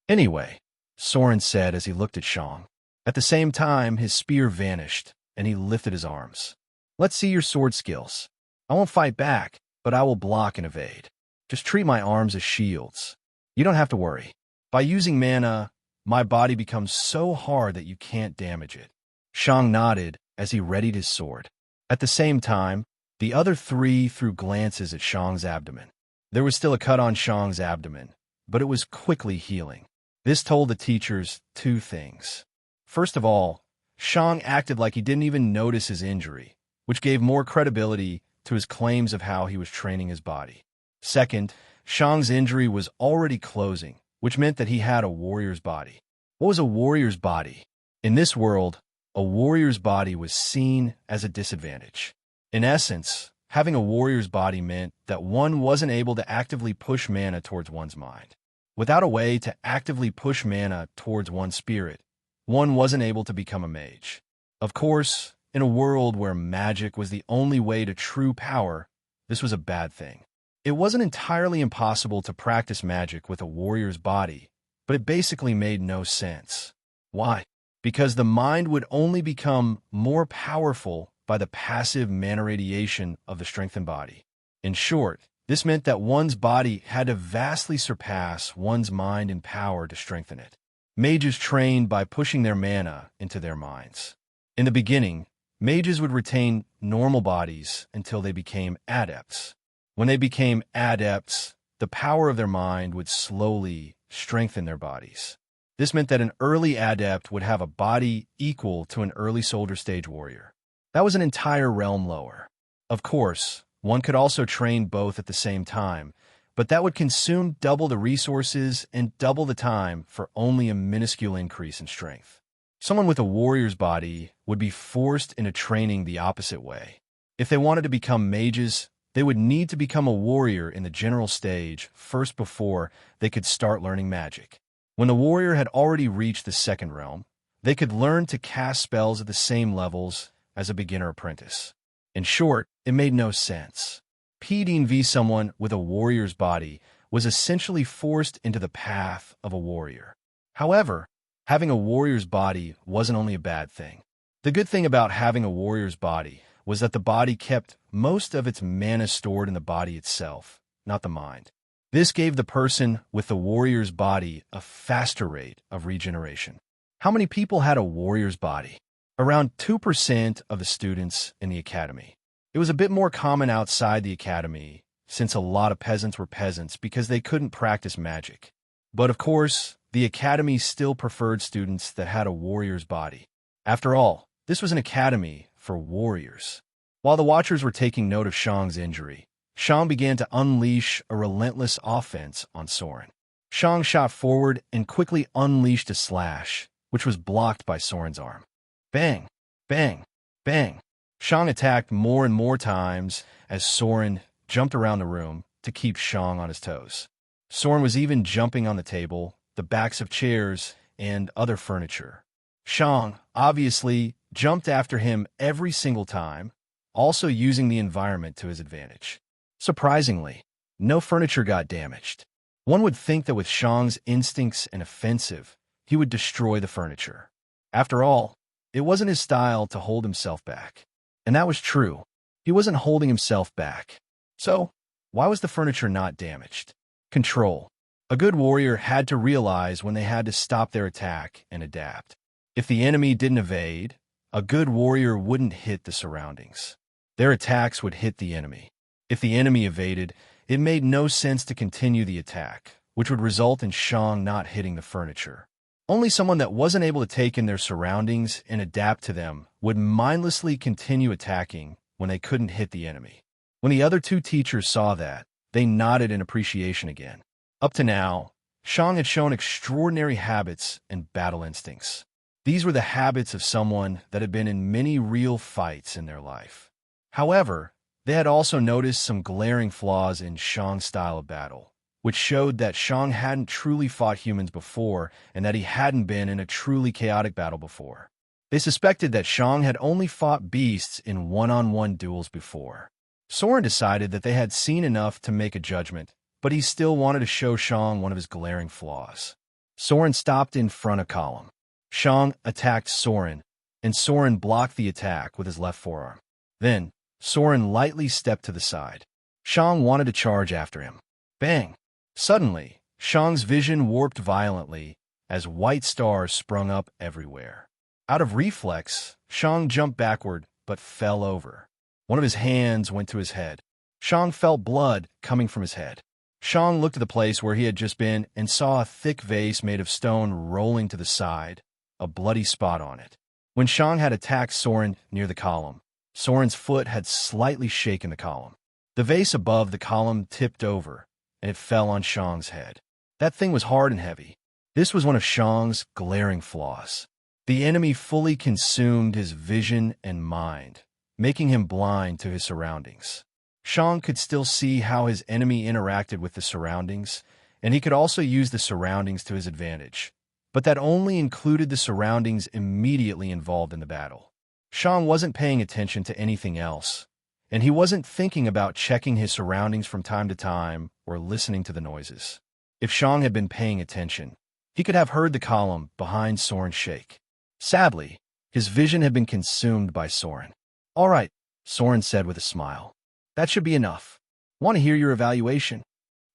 Anyway, Soren said as he looked at Shang. At the same time, his spear vanished, and he lifted his arms. Let's see your sword skills. I won't fight back, but I will block and evade. Just treat my arms as shields. You don't have to worry. By using mana, my body becomes so hard that you can't damage it. Shang nodded as he readied his sword. At the same time, the other three threw glances at Shang's abdomen. There was still a cut on Shang's abdomen, but it was quickly healing. This told the teachers two things. First of all, Shang acted like he didn't even notice his injury, which gave more credibility to his claims of how he was training his body. Second, Shang's injury was already closing, which meant that he had a warrior's body. What was a warrior's body? In this world, a warrior's body was seen as a disadvantage. In essence, having a warrior's body meant that one wasn't able to actively push mana towards one's mind. Without a way to actively push mana towards one's spirit, one wasn't able to become a mage. Of course, in a world where magic was the only way to true power, this was a bad thing. It wasn't entirely impossible to practice magic with a warrior's body, but it basically made no sense. Why? Because the mind would only become more powerful by the passive mana radiation of the strengthened body. In short, this meant that one's body had to vastly surpass one's mind in power to strengthen it. Mages trained by pushing their mana into their minds. In the beginning, mages would retain normal bodies until they became adepts. When they became adepts, the power of their mind would slowly strengthen their bodies. This meant that an early adept would have a body equal to an early soldier stage warrior. That was an entire realm lower. Of course, one could also train both at the same time, but that would consume double the resources and double the time for only a minuscule increase in strength. Someone with a warrior's body would be forced into training the opposite way. If they wanted to become mages, they would need to become a warrior in the general stage first before they could start learning magic. When the warrior had already reached the second realm, they could learn to cast spells at the same levels as a beginner apprentice. In short, it made no sense. Competing v someone with a warrior's body was essentially forced into the path of a warrior. However, having a warrior's body wasn't only a bad thing. The good thing about having a warrior's body was that the body kept most of its mana stored in the body itself, not the mind. This gave the person with the warrior's body a faster rate of regeneration. How many people had a warrior's body? Around 2% of the students in the academy. It was a bit more common outside the academy, since a lot of peasants were peasants because they couldn't practice magic. But of course, the academy still preferred students that had a warrior's body. After all, this was an academy for warriors. While the watchers were taking note of Shang's injury, Shang began to unleash a relentless offense on Soren. Shang shot forward and quickly unleashed a slash, which was blocked by Soren's arm. Bang! Bang! Bang! Shang attacked more and more times as Soren jumped around the room to keep Shang on his toes. Soren was even jumping on the table, the backs of chairs, and other furniture. Shang obviously jumped after him every single time, also using the environment to his advantage. Surprisingly, no furniture got damaged. One would think that with Shang's instincts and offensive, he would destroy the furniture. After all, it wasn't his style to hold himself back. And that was true. He wasn't holding himself back. So, why was the furniture not damaged? Control. A good warrior had to realize when they had to stop their attack and adapt. If the enemy didn't evade, a good warrior wouldn't hit the surroundings. Their attacks would hit the enemy. If the enemy evaded, it made no sense to continue the attack, which would result in Shang not hitting the furniture. Only someone that wasn't able to take in their surroundings and adapt to them would mindlessly continue attacking when they couldn't hit the enemy. When the other two teachers saw that, they nodded in appreciation again. Up to now, Shang had shown extraordinary habits and battle instincts. These were the habits of someone that had been in many real fights in their life. However, they had also noticed some glaring flaws in Shang's style of battle, which showed that Shang hadn't truly fought humans before and that he hadn't been in a truly chaotic battle before. They suspected that Shang had only fought beasts in one-on-one duels before. Soren decided that they had seen enough to make a judgment, but he still wanted to show Shang one of his glaring flaws. Soren stopped in front of column. Shang attacked Soren, and Soren blocked the attack with his left forearm. Then, Soren lightly stepped to the side. Shang wanted to charge after him. Bang! Suddenly, Shang's vision warped violently as white stars sprung up everywhere. Out of reflex, Shang jumped backward but fell over. One of his hands went to his head. Shang felt blood coming from his head. Shang looked at the place where he had just been and saw a thick vase made of stone rolling to the side, a bloody spot on it. When Shang had attacked Soren near the column, Soren's foot had slightly shaken the column. The vase above the column tipped over, and it fell on Shang's head. That thing was hard and heavy. This was one of Shang's glaring flaws. The enemy fully consumed his vision and mind, making him blind to his surroundings. Shang could still see how his enemy interacted with the surroundings, and he could also use the surroundings to his advantage. But that only included the surroundings immediately involved in the battle. Shang wasn't paying attention to anything else, and he wasn't thinking about checking his surroundings from time to time or listening to the noises. If Shang had been paying attention, he could have heard the column behind Soren shake. Sadly, his vision had been consumed by Soren. "All right," Soren said with a smile. "That should be enough. Want to hear your evaluation?"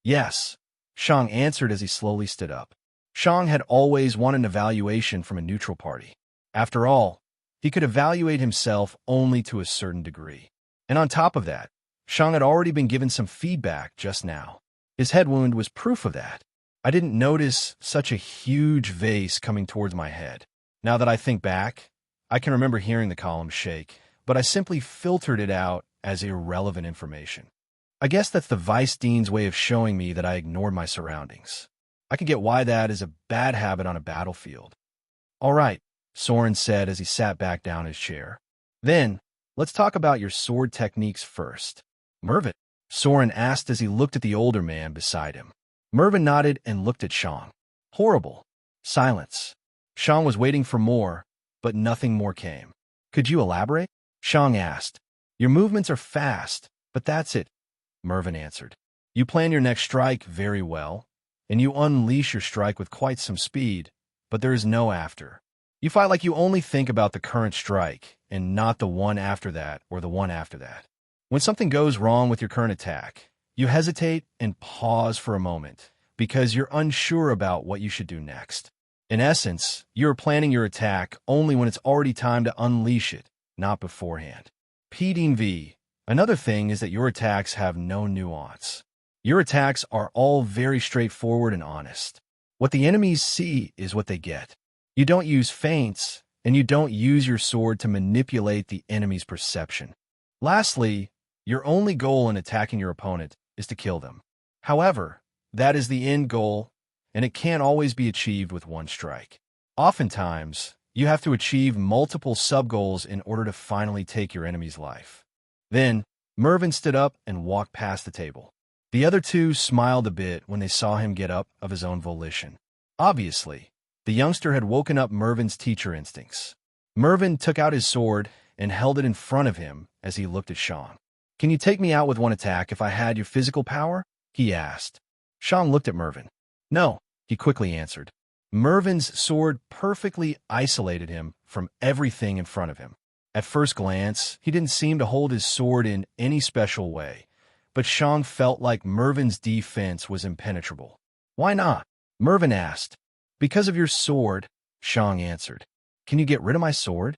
"Yes," Shang answered as he slowly stood up. Shang had always wanted an evaluation from a neutral party. After all, he could evaluate himself only to a certain degree. And on top of that, Shang had already been given some feedback just now. His head wound was proof of that. I didn't notice such a huge vase coming towards my head. Now that I think back, I can remember hearing the column shake, but I simply filtered it out as irrelevant information. I guess that's the Vice Dean's way of showing me that I ignored my surroundings. I can get why that is a bad habit on a battlefield. "All right," Soren said as he sat back down in his chair. "Then, let's talk about your sword techniques first." "Mervin?" Soren asked as he looked at the older man beside him. Mervin nodded and looked at Shang. "Horrible." Silence. Shang was waiting for more, but nothing more came. "Could you elaborate?" Shang asked. "Your movements are fast, but that's it," Mervin answered. "You plan your next strike very well, and you unleash your strike with quite some speed, but there is no after. You fight like you only think about the current strike, and not the one after that or the one after that. When something goes wrong with your current attack, you hesitate and pause for a moment, because you're unsure about what you should do next. In essence, you're planning your attack only when it's already time to unleash it, not beforehand. PDV. Another thing is that your attacks have no nuance. Your attacks are all very straightforward and honest. What the enemies see is what they get. You don't use feints, and you don't use your sword to manipulate the enemy's perception. Lastly, your only goal in attacking your opponent is to kill them. However, that is the end goal, and it can't always be achieved with one strike. Oftentimes, you have to achieve multiple sub-goals in order to finally take your enemy's life. Then, Mervin stood up and walked past the table. The other two smiled a bit when they saw him get up of his own volition. Obviously, the youngster had woken up Mervin's teacher instincts. Mervin took out his sword and held it in front of him as he looked at Shang. "Can you take me out with one attack if I had your physical power?" he asked. Shang looked at Mervin. "No," he quickly answered. Mervin's sword perfectly isolated him from everything in front of him. At first glance, he didn't seem to hold his sword in any special way, but Shang felt like Mervin's defense was impenetrable. Why not? Mervin asked. Because of your sword, Shang answered. Can you get rid of my sword?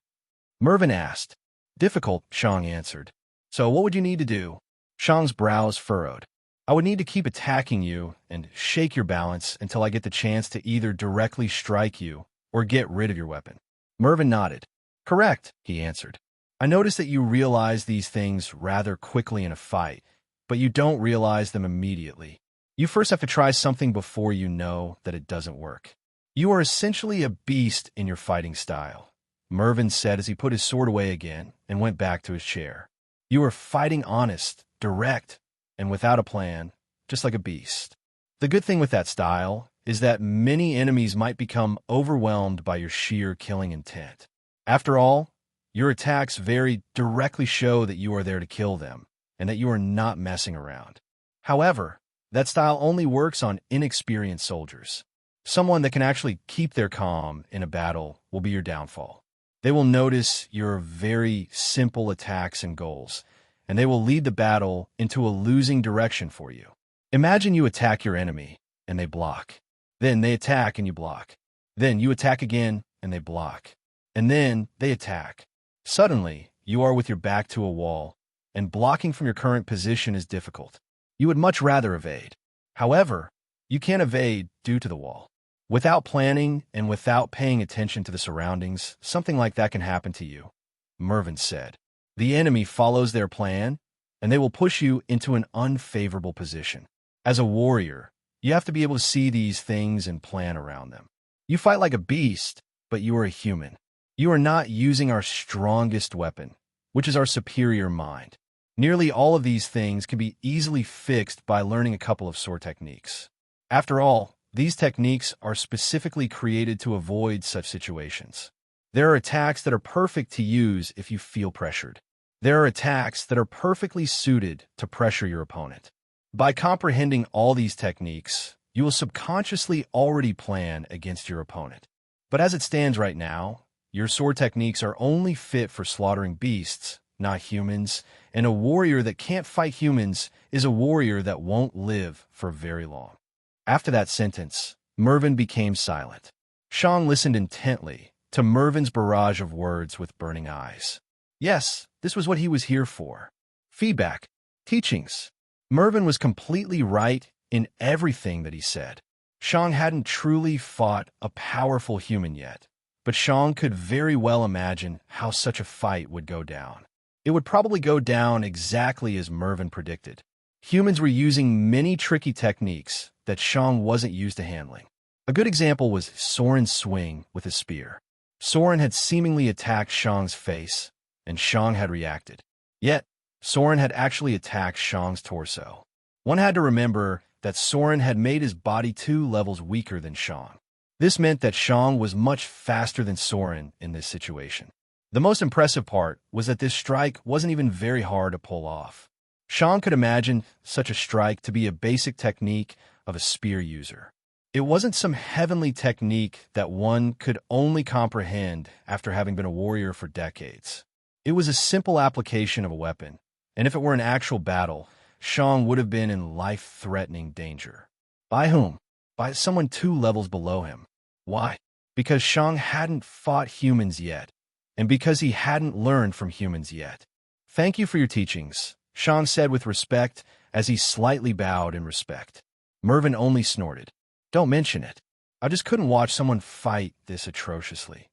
Mervin asked. Difficult, Shang answered. So what would you need to do? Shang's brows furrowed. I would need to keep attacking you and shake your balance until I get the chance to either directly strike you or get rid of your weapon. Mervin nodded. Correct, he answered. I notice that you realize these things rather quickly in a fight, but you don't realize them immediately. You first have to try something before you know that it doesn't work. You are essentially a beast in your fighting style, Mervin said as he put his sword away again and went back to his chair. You are fighting honest, direct, and without a plan, just like a beast. The good thing with that style is that many enemies might become overwhelmed by your sheer killing intent. After all, your attacks very directly show that you are there to kill them and that you are not messing around. However, that style only works on inexperienced soldiers. Someone that can actually keep their calm in a battle will be your downfall. They will notice your very simple attacks and goals, and they will lead the battle into a losing direction for you. Imagine you attack your enemy, and they block. Then they attack and you block. Then you attack again, and they block. And then they attack. Suddenly, you are with your back to a wall, and blocking from your current position is difficult. You would much rather evade. However, you can't evade due to the wall. Without planning and without paying attention to the surroundings, something like that can happen to you, Mervin said. The enemy follows their plan, and they will push you into an unfavorable position. As a warrior, you have to be able to see these things and plan around them. You fight like a beast, but you are a human. You are not using our strongest weapon, which is our superior mind. Nearly all of these things can be easily fixed by learning a couple of sword techniques. After all, these techniques are specifically created to avoid such situations. There are attacks that are perfect to use if you feel pressured. There are attacks that are perfectly suited to pressure your opponent. By comprehending all these techniques, you will subconsciously already plan against your opponent. But as it stands right now, your sword techniques are only fit for slaughtering beasts, not humans, and a warrior that can't fight humans is a warrior that won't live for very long. After that sentence, Mervin became silent. Shang listened intently to Mervin's barrage of words with burning eyes. Yes, this was what he was here for. Feedback, teachings. Mervin was completely right in everything that he said. Shang hadn't truly fought a powerful human yet, but Shang could very well imagine how such a fight would go down. It would probably go down exactly as Mervin predicted. Humans were using many tricky techniques that Shang wasn't used to handling. A good example was Soren's swing with his spear. Soren had seemingly attacked Shang's face, and Shang had reacted. Yet, Soren had actually attacked Shang's torso. One had to remember that Soren had made his body 2 levels weaker than Shang. This meant that Shang was much faster than Soren in this situation. The most impressive part was that this strike wasn't even very hard to pull off. Shang could imagine such a strike to be a basic technique of a spear user. It wasn't some heavenly technique that one could only comprehend after having been a warrior for decades. It was a simple application of a weapon, and if it were an actual battle, Shang would have been in life-threatening danger. By whom? By someone 2 levels below him. Why? Because Shang hadn't fought humans yet, and because he hadn't learned from humans yet. Thank you for your teachings, Shang said with respect as he slightly bowed in respect. Mervin only snorted. Don't mention it. I just couldn't watch someone fight this atrociously.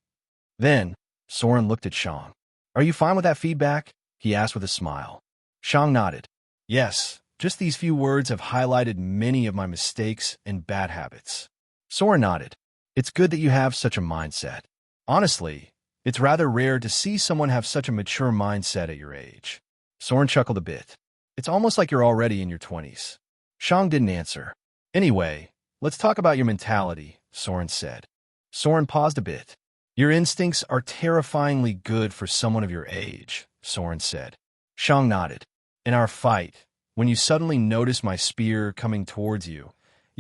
Then, Soren looked at Shang. Are you fine with that feedback? He asked with a smile. Shang nodded. Yes, just these few words have highlighted many of my mistakes and bad habits. Soren nodded. It's good that you have such a mindset. Honestly, it's rather rare to see someone have such a mature mindset at your age. Soren chuckled a bit. It's almost like you're already in your 20s. Shang didn't answer. Anyway, let's talk about your mentality, Soren said. Soren paused a bit. Your instincts are terrifyingly good for someone of your age, Soren said. Shang nodded. In our fight, when you suddenly noticed my spear coming towards you,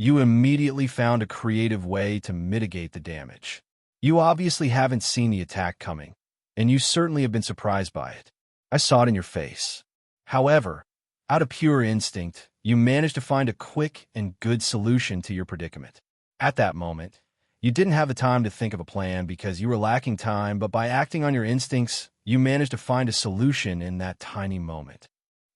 You immediately found a creative way to mitigate the damage. You obviously haven't seen the attack coming, and you certainly have been surprised by it. I saw it in your face. However, out of pure instinct, you managed to find a quick and good solution to your predicament. At that moment, you didn't have the time to think of a plan because you were lacking time, but by acting on your instincts, you managed to find a solution in that tiny moment.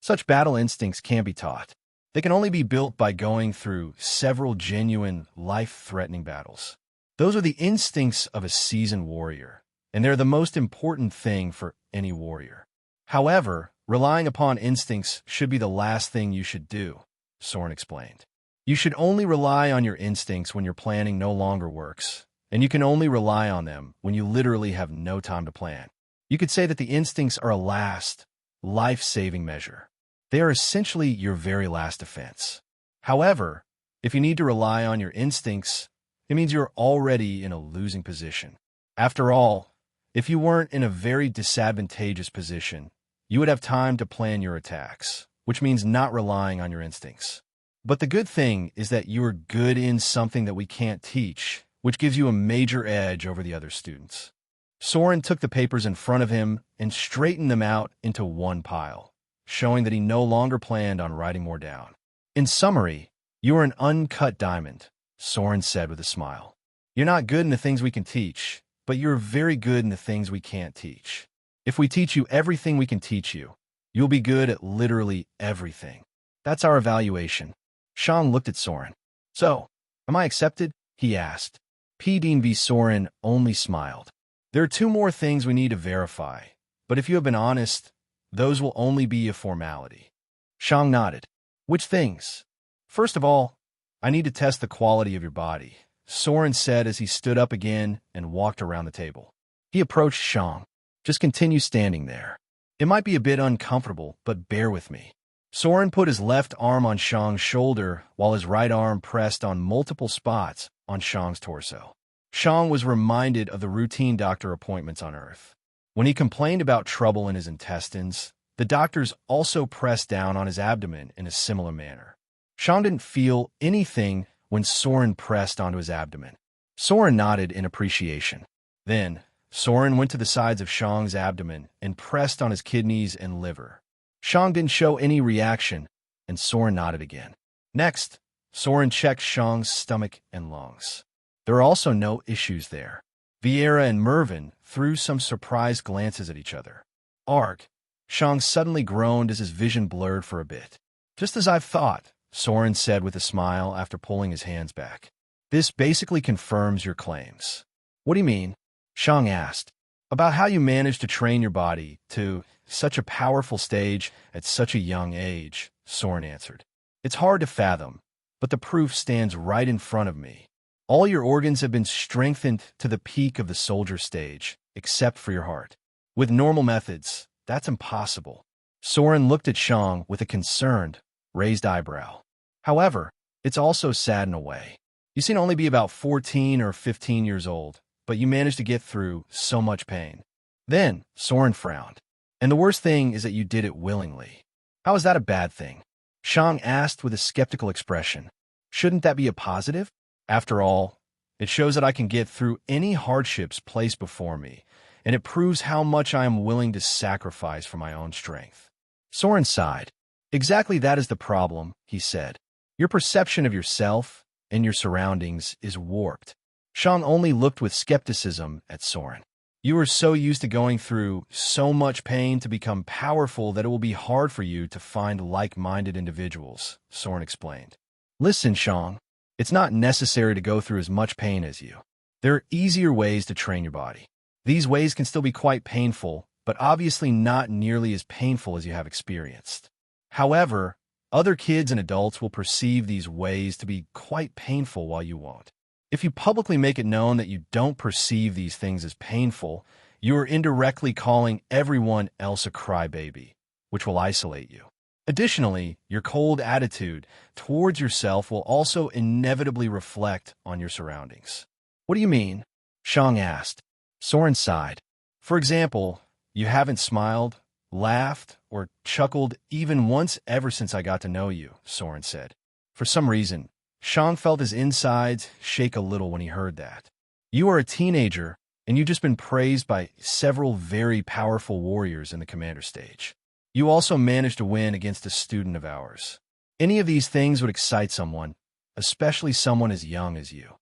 Such battle instincts can't be taught. They can only be built by going through several genuine, life-threatening battles. Those are the instincts of a seasoned warrior, and they're the most important thing for any warrior. However, relying upon instincts should be the last thing you should do, Soren explained. You should only rely on your instincts when your planning no longer works, and you can only rely on them when you literally have no time to plan. You could say that the instincts are a last, life-saving measure. They are essentially your very last defense. However, if you need to rely on your instincts, it means you're already in a losing position. After all, if you weren't in a very disadvantageous position, you would have time to plan your attacks, which means not relying on your instincts. But the good thing is that you are good in something that we can't teach, which gives you a major edge over the other students. Soren took the papers in front of him and straightened them out into one pile, showing that he no longer planned on writing more down. In summary, you are an uncut diamond, Soren said with a smile. You're not good in the things we can teach, but you're very good in the things we can't teach. If we teach you everything we can teach you, you'll be good at literally everything. That's our evaluation. Sean looked at Soren. So, am I accepted? He asked. P. Dean V. Soren only smiled. There are two more things we need to verify, but if you have been honest, those will only be a formality. Shang nodded. Which things? First of all, I need to test the quality of your body, Soren said as he stood up again and walked around the table. He approached Shang. Just continue standing there. It might be a bit uncomfortable, but bear with me. Soren put his left arm on Shang's shoulder while his right arm pressed on multiple spots on Shang's torso. Shang was reminded of the routine doctor appointments on Earth. When he complained about trouble in his intestines, the doctors also pressed down on his abdomen in a similar manner. Shang didn't feel anything when Soren pressed onto his abdomen. Soren nodded in appreciation. Then, Soren went to the sides of Shang's abdomen and pressed on his kidneys and liver. Shang didn't show any reaction, and Soren nodded again. Next, Soren checked Shang's stomach and lungs. There are also no issues there. Vieira and Mervyn threw some surprised glances at each other. Arg! Shang suddenly groaned as his vision blurred for a bit. Just as I've thought, Soren said with a smile after pulling his hands back. This basically confirms your claims. What do you mean? Shang asked. About how you managed to train your body to such a powerful stage at such a young age, Soren answered. It's hard to fathom, but the proof stands right in front of me. All your organs have been strengthened to the peak of the soldier stage, except for your heart. With normal methods, that's impossible. Soren looked at Shang with a concerned, raised eyebrow. However, it's also sad in a way. You seem to only be about 14 or 15 years old, but you managed to get through so much pain. Then, Soren frowned. And the worst thing is that you did it willingly. How is that a bad thing? Shang asked with a skeptical expression. Shouldn't that be a positive? After all, it shows that I can get through any hardships placed before me, and it proves how much I am willing to sacrifice for my own strength. Soren sighed. Exactly that is the problem, he said. Your perception of yourself and your surroundings is warped. Shang only looked with skepticism at Soren. You are so used to going through so much pain to become powerful that it will be hard for you to find like-minded individuals, Soren explained. Listen, Shang, it's not necessary to go through as much pain as you. There are easier ways to train your body. These ways can still be quite painful, but obviously not nearly as painful as you have experienced. However, other kids and adults will perceive these ways to be quite painful while you won't. If you publicly make it known that you don't perceive these things as painful, you are indirectly calling everyone else a crybaby, which will isolate you. Additionally, your cold attitude towards yourself will also inevitably reflect on your surroundings. What do you mean? Shang asked. Soren sighed. For example, you haven't smiled, laughed, or chuckled even once ever since I got to know you, Soren said. For some reason, Shang felt his insides shake a little when he heard that. You are a teenager, and you've just been praised by several very powerful warriors in the commander stage. You also managed to win against a student of ours. Any of these things would excite someone, especially someone as young as you.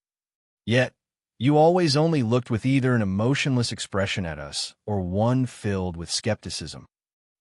Yet, you always only looked with either an emotionless expression at us or one filled with skepticism.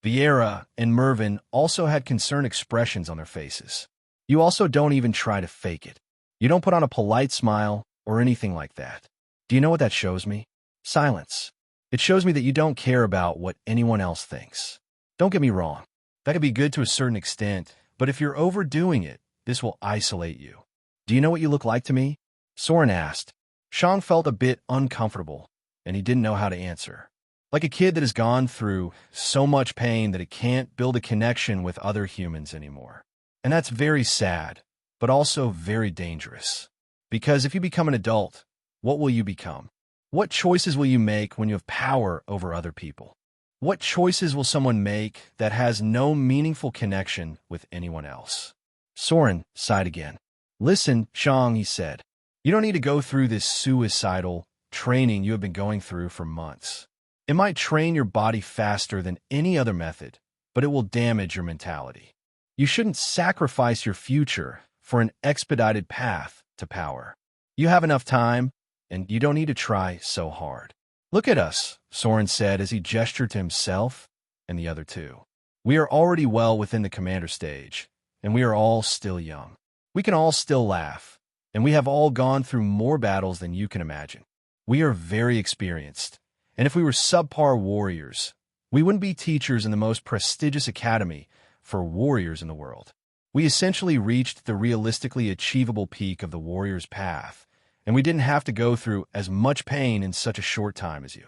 Vieira and Mervyn also had concerned expressions on their faces. You also don't even try to fake it. You don't put on a polite smile or anything like that. Do you know what that shows me? Silence. It shows me that you don't care about what anyone else thinks. Don't get me wrong. That could be good to a certain extent, but if you're overdoing it, this will isolate you. Do you know what you look like to me? Soren asked. Shang felt a bit uncomfortable, and he didn't know how to answer. Like a kid that has gone through so much pain that it can't build a connection with other humans anymore. And that's very sad, but also very dangerous. Because if you become an adult, what will you become? What choices will you make when you have power over other people? What choices will someone make that has no meaningful connection with anyone else? Soren sighed again. Listen, Shang, he said. You don't need to go through this suicidal training you have been going through for months. It might train your body faster than any other method, but it will damage your mentality. You shouldn't sacrifice your future for an expedited path to power. You have enough time, and you don't need to try so hard. Look at us, Soren said as he gestured to himself and the other two. We are already well within the commander stage, and we are all still young. We can all still laugh, and we have all gone through more battles than you can imagine. We are very experienced, and if we were subpar warriors, we wouldn't be teachers in the most prestigious academy for warriors in the world. We essentially reached the realistically achievable peak of the warrior's path, and we didn't have to go through as much pain in such a short time as you.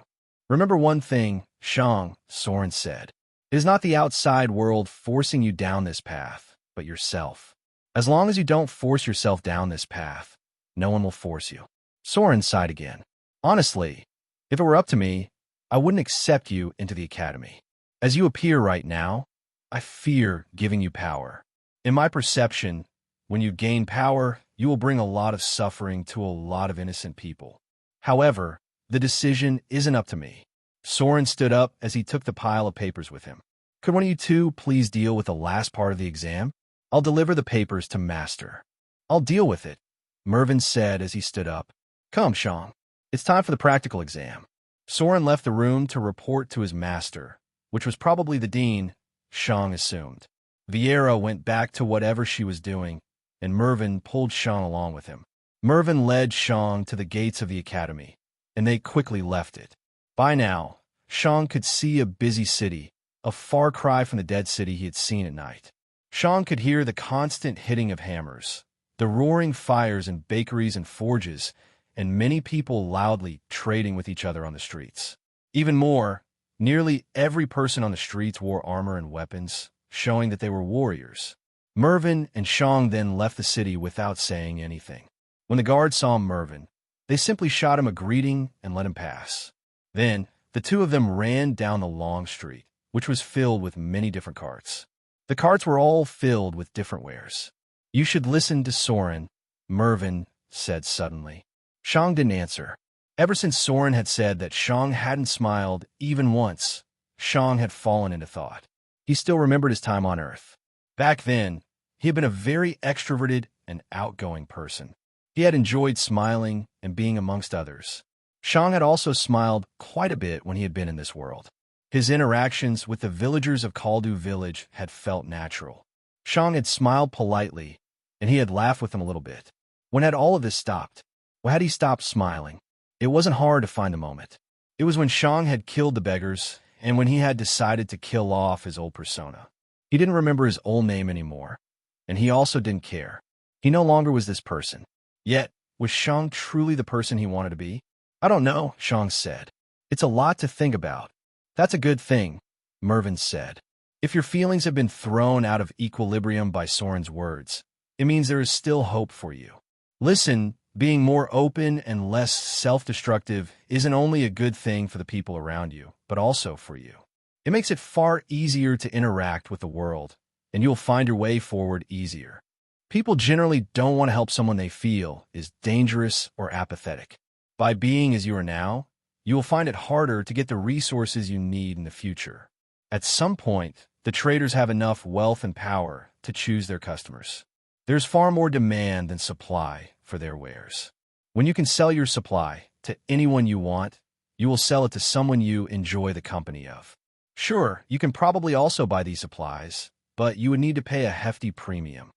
Remember one thing, Shang, Soren said. It is not the outside world forcing you down this path, but yourself. As long as you don't force yourself down this path, no one will force you. Soren sighed again. Honestly, if it were up to me, I wouldn't accept you into the academy. As you appear right now, I fear giving you power. In my perception, when you gain power, you will bring a lot of suffering to a lot of innocent people. However, the decision isn't up to me. Soren stood up as he took the pile of papers with him. Could one of you two please deal with the last part of the exam? I'll deliver the papers to Master. I'll deal with it, Mervyn said as he stood up. Come, Shang. It's time for the practical exam. Soren left the room to report to his master, which was probably the dean, Shang assumed. Vieira went back to whatever she was doing, and Mervyn pulled Shang along with him. Mervyn led Shang to the gates of the academy, and they quickly left it. By now, Shang could see a busy city, a far cry from the dead city he had seen at night. Shang could hear the constant hitting of hammers, the roaring fires in bakeries and forges, and many people loudly trading with each other on the streets. Even more, nearly every person on the streets wore armor and weapons, showing that they were warriors. Mervyn and Shang then left the city without saying anything. When the guards saw Mervyn, they simply shot him a greeting and let him pass. Then, the two of them ran down the long street, which was filled with many different carts. The carts were all filled with different wares. You should listen to Soren, Mervyn said suddenly. Shang didn't answer. Ever since Soren had said that Shang hadn't smiled even once, Shang had fallen into thought. He still remembered his time on Earth. Back then, he had been a very extroverted and outgoing person. He had enjoyed smiling and being amongst others. Shang had also smiled quite a bit when he had been in this world. His interactions with the villagers of Kaldu village had felt natural. Shang had smiled politely, and he had laughed with them a little bit. When had all of this stopped? When had he stopped smiling? It wasn't hard to find the moment. It was when Shang had killed the beggars, and when he had decided to kill off his old persona. He didn't remember his old name anymore, and he also didn't care. He no longer was this person. Yet, was Shang truly the person he wanted to be? I don't know, Shang said. It's a lot to think about. That's a good thing, Mervyn said. If your feelings have been thrown out of equilibrium by Soren's words, it means there is still hope for you. Listen, being more open and less self-destructive isn't only a good thing for the people around you, but also for you. It makes it far easier to interact with the world, and you'll find your way forward easier. People generally don't want to help someone they feel is dangerous or apathetic. By being as you are now, you will find it harder to get the resources you need in the future. At some point, the traders have enough wealth and power to choose their customers. There's far more demand than supply for their wares. When you can sell your supply to anyone you want, you will sell it to someone you enjoy the company of. Sure, you can probably also buy these supplies, but you would need to pay a hefty premium.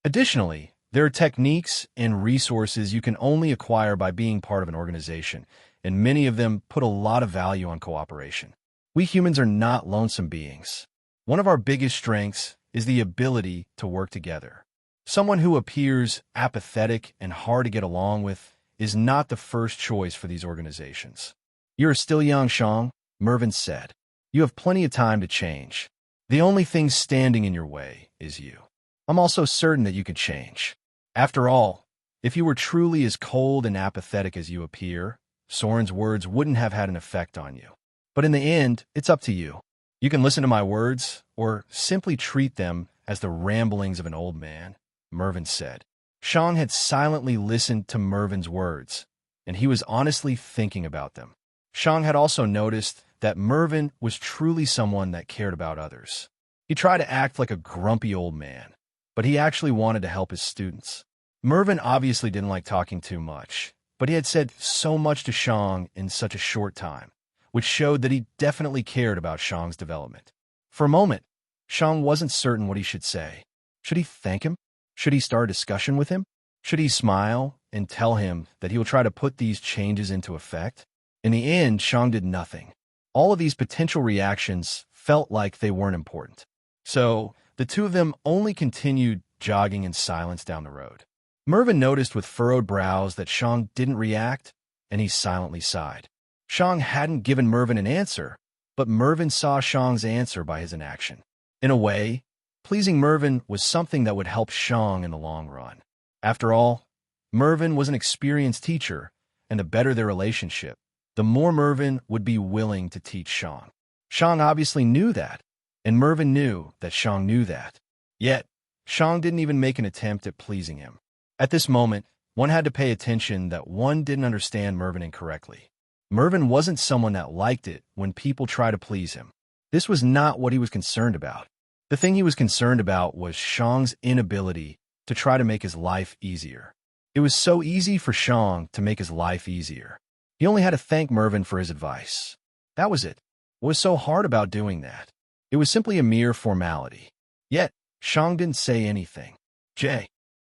Additionally, there are techniques and resources you can only acquire by being part of an organization, and many of them put a lot of value on cooperation. We humans are not lonesome beings. One of our biggest strengths is the ability to work together. Someone who appears apathetic and hard to get along with is not the first choice for these organizations. "You're still young, Shang," Mervyn said. "You have plenty of time to change. The only thing standing in your way is you. I'm also certain that you can change. After all, if you were truly as cold and apathetic as you appear, Soren's words wouldn't have had an effect on you. But in the end, it's up to you. You can listen to my words, or simply treat them as the ramblings of an old man," Mervyn said. Shang had silently listened to Mervyn's words, and he was honestly thinking about them. Shang had also noticed that Mervyn was truly someone that cared about others. He tried to act like a grumpy old man, but he actually wanted to help his students. Mervyn obviously didn't like talking too much, but he had said so much to Shang in such a short time, which showed that he definitely cared about Shang's development. For a moment, Shang wasn't certain what he should say. Should he thank him? Should he start a discussion with him? Should he smile and tell him that he will try to put these changes into effect? In the end, Shang did nothing. All of these potential reactions felt like they weren't important. So, the two of them only continued jogging in silence down the road. Mervyn noticed with furrowed brows that Shang didn't react, and he silently sighed. Shang hadn't given Mervyn an answer, but Mervyn saw Shang's answer by his inaction. In a way, pleasing Mervyn was something that would help Shang in the long run. After all, Mervyn was an experienced teacher, and the better their relationship, the more Mervyn would be willing to teach Shang. Shang obviously knew that, and Mervyn knew that Shang knew that. Yet, Shang didn't even make an attempt at pleasing him. At this moment, one had to pay attention that one didn't understand Mervyn incorrectly. Mervyn wasn't someone that liked it when people try to please him. This was not what he was concerned about. The thing he was concerned about was Shang's inability to try to make his life easier. It was so easy for Shang to make his life easier. He only had to thank Mervyn for his advice. That was it. What was so hard about doing that? It was simply a mere formality. Yet, Shang didn't say anything.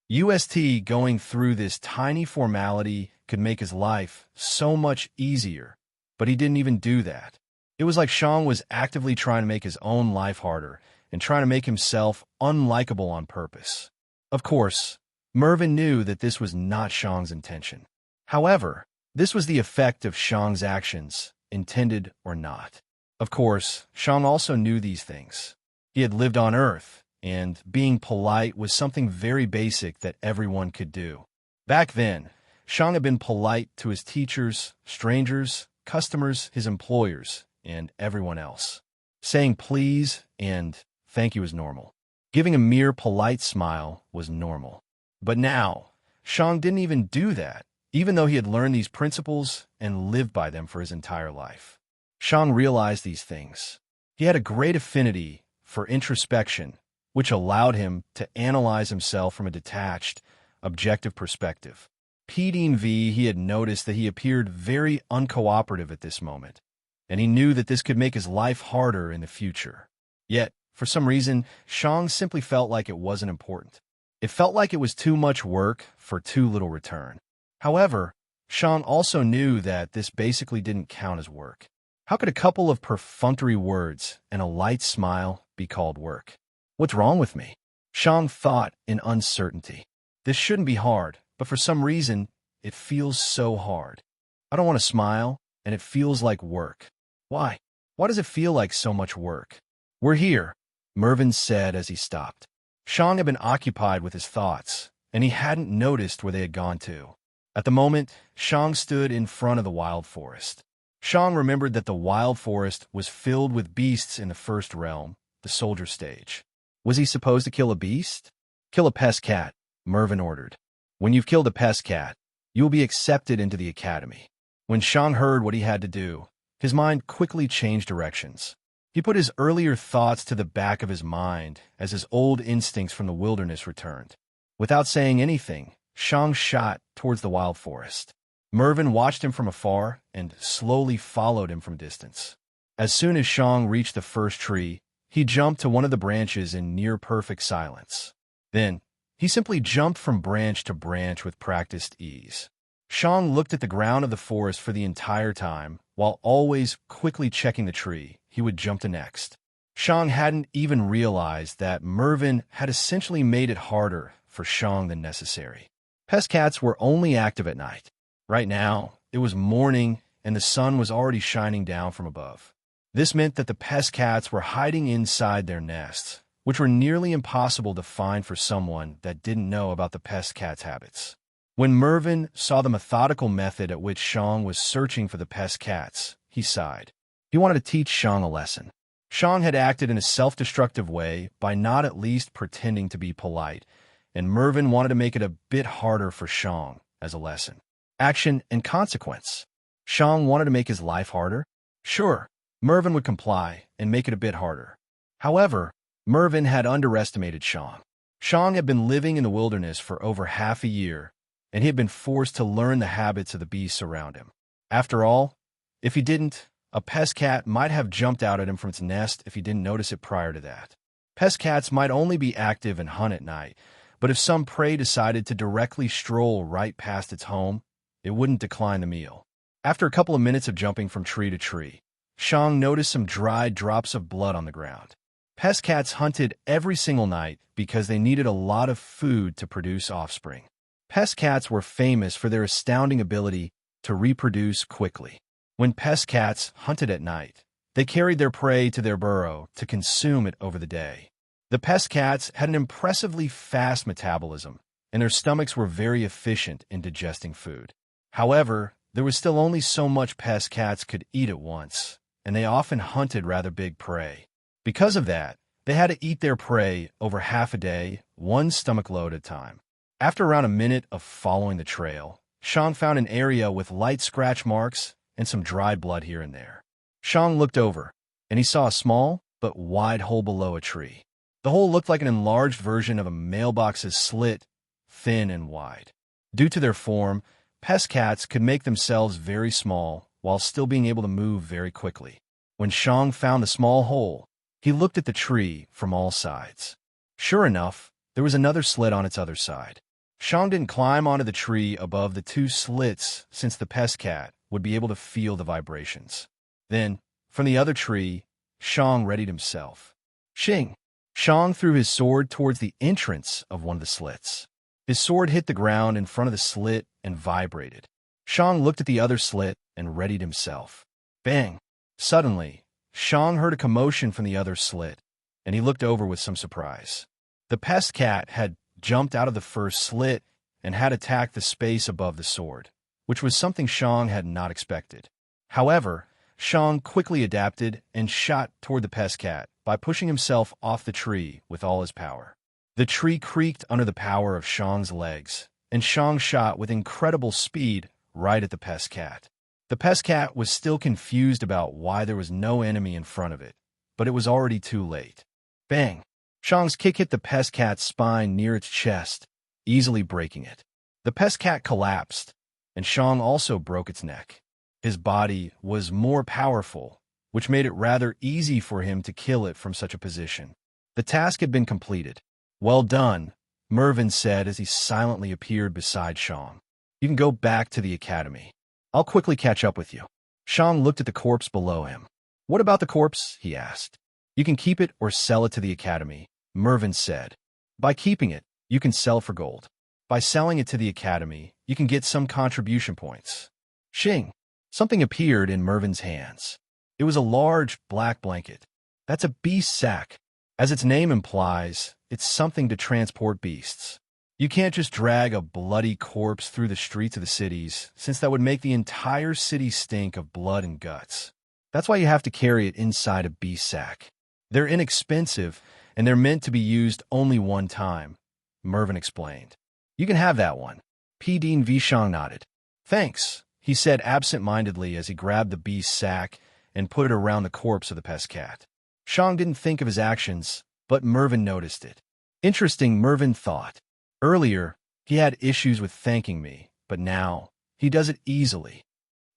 UST going through this tiny formality could make his life so much easier, but he didn't even do that. It was like Shang was actively trying to make his own life harder and trying to make himself unlikable on purpose. Of course, Mervyn knew that this was not Shang's intention. However, this was the effect of Shang's actions, intended or not. Of course, Shang also knew these things. He had lived on Earth, and being polite was something very basic that everyone could do. Back then, Shang had been polite to his teachers, strangers, customers, his employers, and everyone else. Saying please and thank you was normal. Giving a mere polite smile was normal. But now, Shang didn't even do that, even though he had learned these principles and lived by them for his entire life. Shang realized these things. He had a great affinity for introspection, which allowed him to analyze himself from a detached, objective perspective. He had noticed that he appeared very uncooperative at this moment, and he knew that this could make his life harder in the future. Yet, for some reason, Shang simply felt like it wasn't important. It felt like it was too much work for too little return. However, Shang also knew that this basically didn't count as work. How could a couple of perfunctory words and a light smile be called work? What's wrong with me? Shang thought in uncertainty. This shouldn't be hard, but for some reason, it feels so hard. I don't want to smile, and it feels like work. Why? Why does it feel like so much work? "We're here," Mervyn said as he stopped. Shang had been occupied with his thoughts, and he hadn't noticed where they had gone to. At the moment, Shang stood in front of the wild forest. Shang remembered that the wild forest was filled with beasts in the first realm, the soldier stage. Was he supposed to kill a beast? Kill a pest cat? Mervin ordered. When you've killed a pest cat, you will be accepted into the academy. When Shang heard what he had to do, his mind quickly changed directions. He put his earlier thoughts to the back of his mind as his old instincts from the wilderness returned. Without saying anything, Shang shot towards the wild forest. Mervin watched him from afar and slowly followed him from distance. As soon as Shang reached the first tree, he jumped to one of the branches in near-perfect silence. Then, he simply jumped from branch to branch with practiced ease. Shang looked at the ground of the forest for the entire time, while always quickly checking the tree he would jump to next. Shang hadn't even realized that Mervin had essentially made it harder for Shang than necessary. Pest cats were only active at night. Right now, it was morning and the sun was already shining down from above. This meant that the pest cats were hiding inside their nests, which were nearly impossible to find for someone that didn't know about the pest cat's habits. When Mervin saw the methodical method at which Shang was searching for the pest cats, he sighed. He wanted to teach Shang a lesson. Shang had acted in a self-destructive way by not at least pretending to be polite, and Mervin wanted to make it a bit harder for Shang as a lesson. Action and consequence. Shang wanted to make his life harder? Sure, Mervin would comply and make it a bit harder. However, Mervin had underestimated Shang. Shang had been living in the wilderness for over half a year, and he had been forced to learn the habits of the beasts around him. After all, if he didn't, a pest cat might have jumped out at him from its nest if he didn't notice it prior to that. Pest cats might only be active and hunt at night, but if some prey decided to directly stroll right past its home, it wouldn't decline the meal. After a couple of minutes of jumping from tree to tree, Shang noticed some dried drops of blood on the ground. Pest cats hunted every single night because they needed a lot of food to produce offspring. Pest cats were famous for their astounding ability to reproduce quickly. When pest cats hunted at night, they carried their prey to their burrow to consume it over the day. The pest cats had an impressively fast metabolism, and their stomachs were very efficient in digesting food. However, there was still only so much pest cats could eat at once, and they often hunted rather big prey. Because of that, they had to eat their prey over half a day, one stomach load at a time. After around a minute of following the trail, Shang found an area with light scratch marks and some dried blood here and there. Shang looked over, and he saw a small but wide hole below a tree. The hole looked like an enlarged version of a mailbox's slit, thin and wide. Due to their form, pest cats could make themselves very small while still being able to move very quickly. When Shang found the small hole, he looked at the tree from all sides. Sure enough, there was another slit on its other side. Shang didn't climb onto the tree above the two slits since the pest cat would be able to feel the vibrations. Then, from the other tree, Shang readied himself. Shing! Shang threw his sword towards the entrance of one of the slits. His sword hit the ground in front of the slit and vibrated. Shang looked at the other slit and readied himself. Bang! Suddenly, Shang heard a commotion from the other slit, and he looked over with some surprise. The pest cat had jumped out of the first slit and had attacked the space above the sword, which was something Shang had not expected. However, Shang quickly adapted and shot toward the pest cat by pushing himself off the tree with all his power. The tree creaked under the power of Shang's legs, and Shang shot with incredible speed right at the pest cat. The pest cat was still confused about why there was no enemy in front of it, but it was already too late. Bang! Shang's kick hit the pest cat's spine near its chest, easily breaking it. The pest cat collapsed, and Shang also broke its neck. His body was more powerful, which made it rather easy for him to kill it from such a position. The task had been completed. Well done, Mervin said as he silently appeared beside Shang. You can go back to the academy. I'll quickly catch up with you. Shang looked at the corpse below him. What about the corpse? He asked. You can keep it or sell it to the academy, Mervin said. By keeping it, you can sell for gold. By selling it to the academy, you can get some contribution points. Shing! Something appeared in Mervin's hands. It was a large black blanket. That's a beast sack. As its name implies, it's something to transport beasts. You can't just drag a bloody corpse through the streets of the cities, since that would make the entire city stink of blood and guts. That's why you have to carry it inside a beast sack. They're inexpensive, and they're meant to be used only one time, Mervin explained. You can have that one. P. Dean V. Shang nodded. Thanks, he said absent-mindedly as he grabbed the beast's sack and put it around the corpse of the pest cat. Shang didn't think of his actions, but Mervyn noticed it. Interesting, Mervyn thought. Earlier, he had issues with thanking me, but now, he does it easily.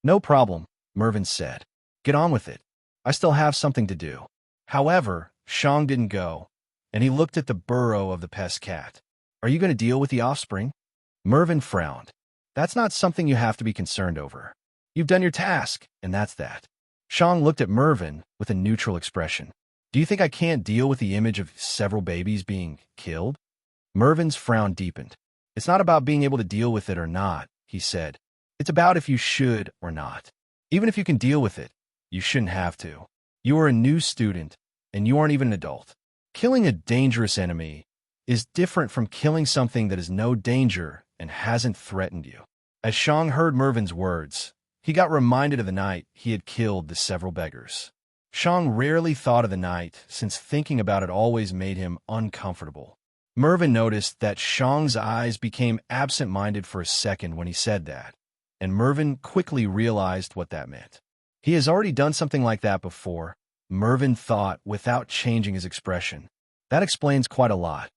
No problem, Mervyn said. Get on with it. I still have something to do. However, Shang didn't go, and he looked at the burrow of the pest cat. Are you going to deal with the offspring? Mervyn frowned. That's not something you have to be concerned over. You've done your task, and that's that. Shang looked at Mervyn with a neutral expression. Do you think I can't deal with the image of several babies being killed? Mervyn's frown deepened. It's not about being able to deal with it or not, he said. It's about if you should or not. Even if you can deal with it, you shouldn't have to. You are a new student, and you aren't even an adult. Killing a dangerous enemy is different from killing something that is no danger and hasn't threatened you. As Shang heard Mervyn's words, he got reminded of the night he had killed the several beggars. Shang rarely thought of the night, since thinking about it always made him uncomfortable. Mervyn noticed that Shang's eyes became absent-minded for a second when he said that, and Mervyn quickly realized what that meant. He has already done something like that before, Mervyn thought without changing his expression. That explains quite a lot.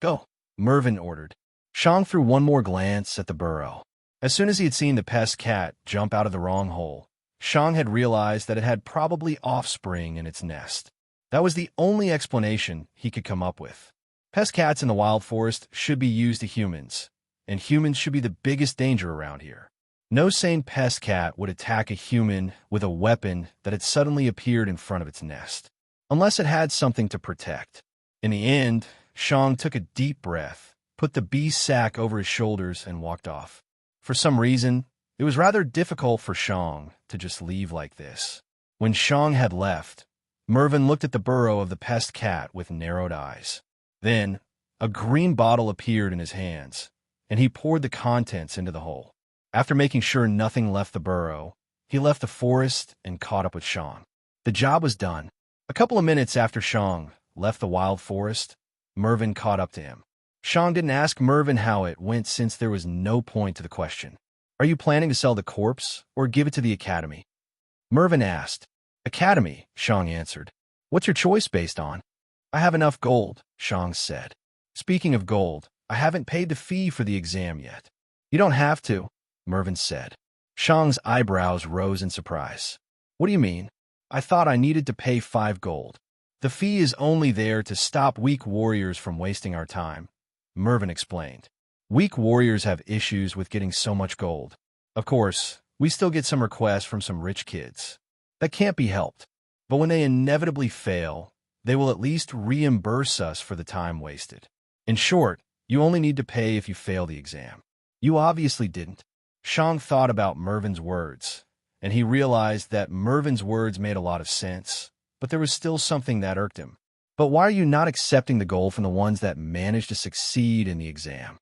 Go, Mervyn ordered. Shang threw one more glance at the burrow. As soon as he had seen the pest cat jump out of the wrong hole, Shang had realized that it had probably offspring in its nest. That was the only explanation he could come up with. Pest cats in the wild forest should be used to humans, and humans should be the biggest danger around here. No sane pest cat would attack a human with a weapon that had suddenly appeared in front of its nest, unless it had something to protect. In the end, Shang took a deep breath, put the beast's sack over his shoulders, and walked off. For some reason, it was rather difficult for Shang to just leave like this. When Shang had left, Mervyn looked at the burrow of the pest cat with narrowed eyes. Then, a green bottle appeared in his hands, and he poured the contents into the hole. After making sure nothing left the burrow, he left the forest and caught up with Shang. The job was done. A couple of minutes after Shang left the wild forest, Mervyn caught up to him. Shang didn't ask Mervyn how it went since there was no point to the question. Are you planning to sell the corpse or give it to the academy? Mervyn asked. Academy, Shang answered. What's your choice based on? I have enough gold, Shang said. Speaking of gold, I haven't paid the fee for the exam yet. You don't have to, Mervyn said. Shang's eyebrows rose in surprise. What do you mean? I thought I needed to pay 5 gold. The fee is only there to stop weak warriors from wasting our time, Mervyn explained. Weak warriors have issues with getting so much gold. Of course, we still get some requests from some rich kids. That can't be helped. But when they inevitably fail, they will at least reimburse us for the time wasted. In short, you only need to pay if you fail the exam. You obviously didn't. Shang thought about Mervyn's words, and he realized that Mervyn's words made a lot of sense, but there was still something that irked him. But why are you not accepting the gold from the ones that managed to succeed in the exam?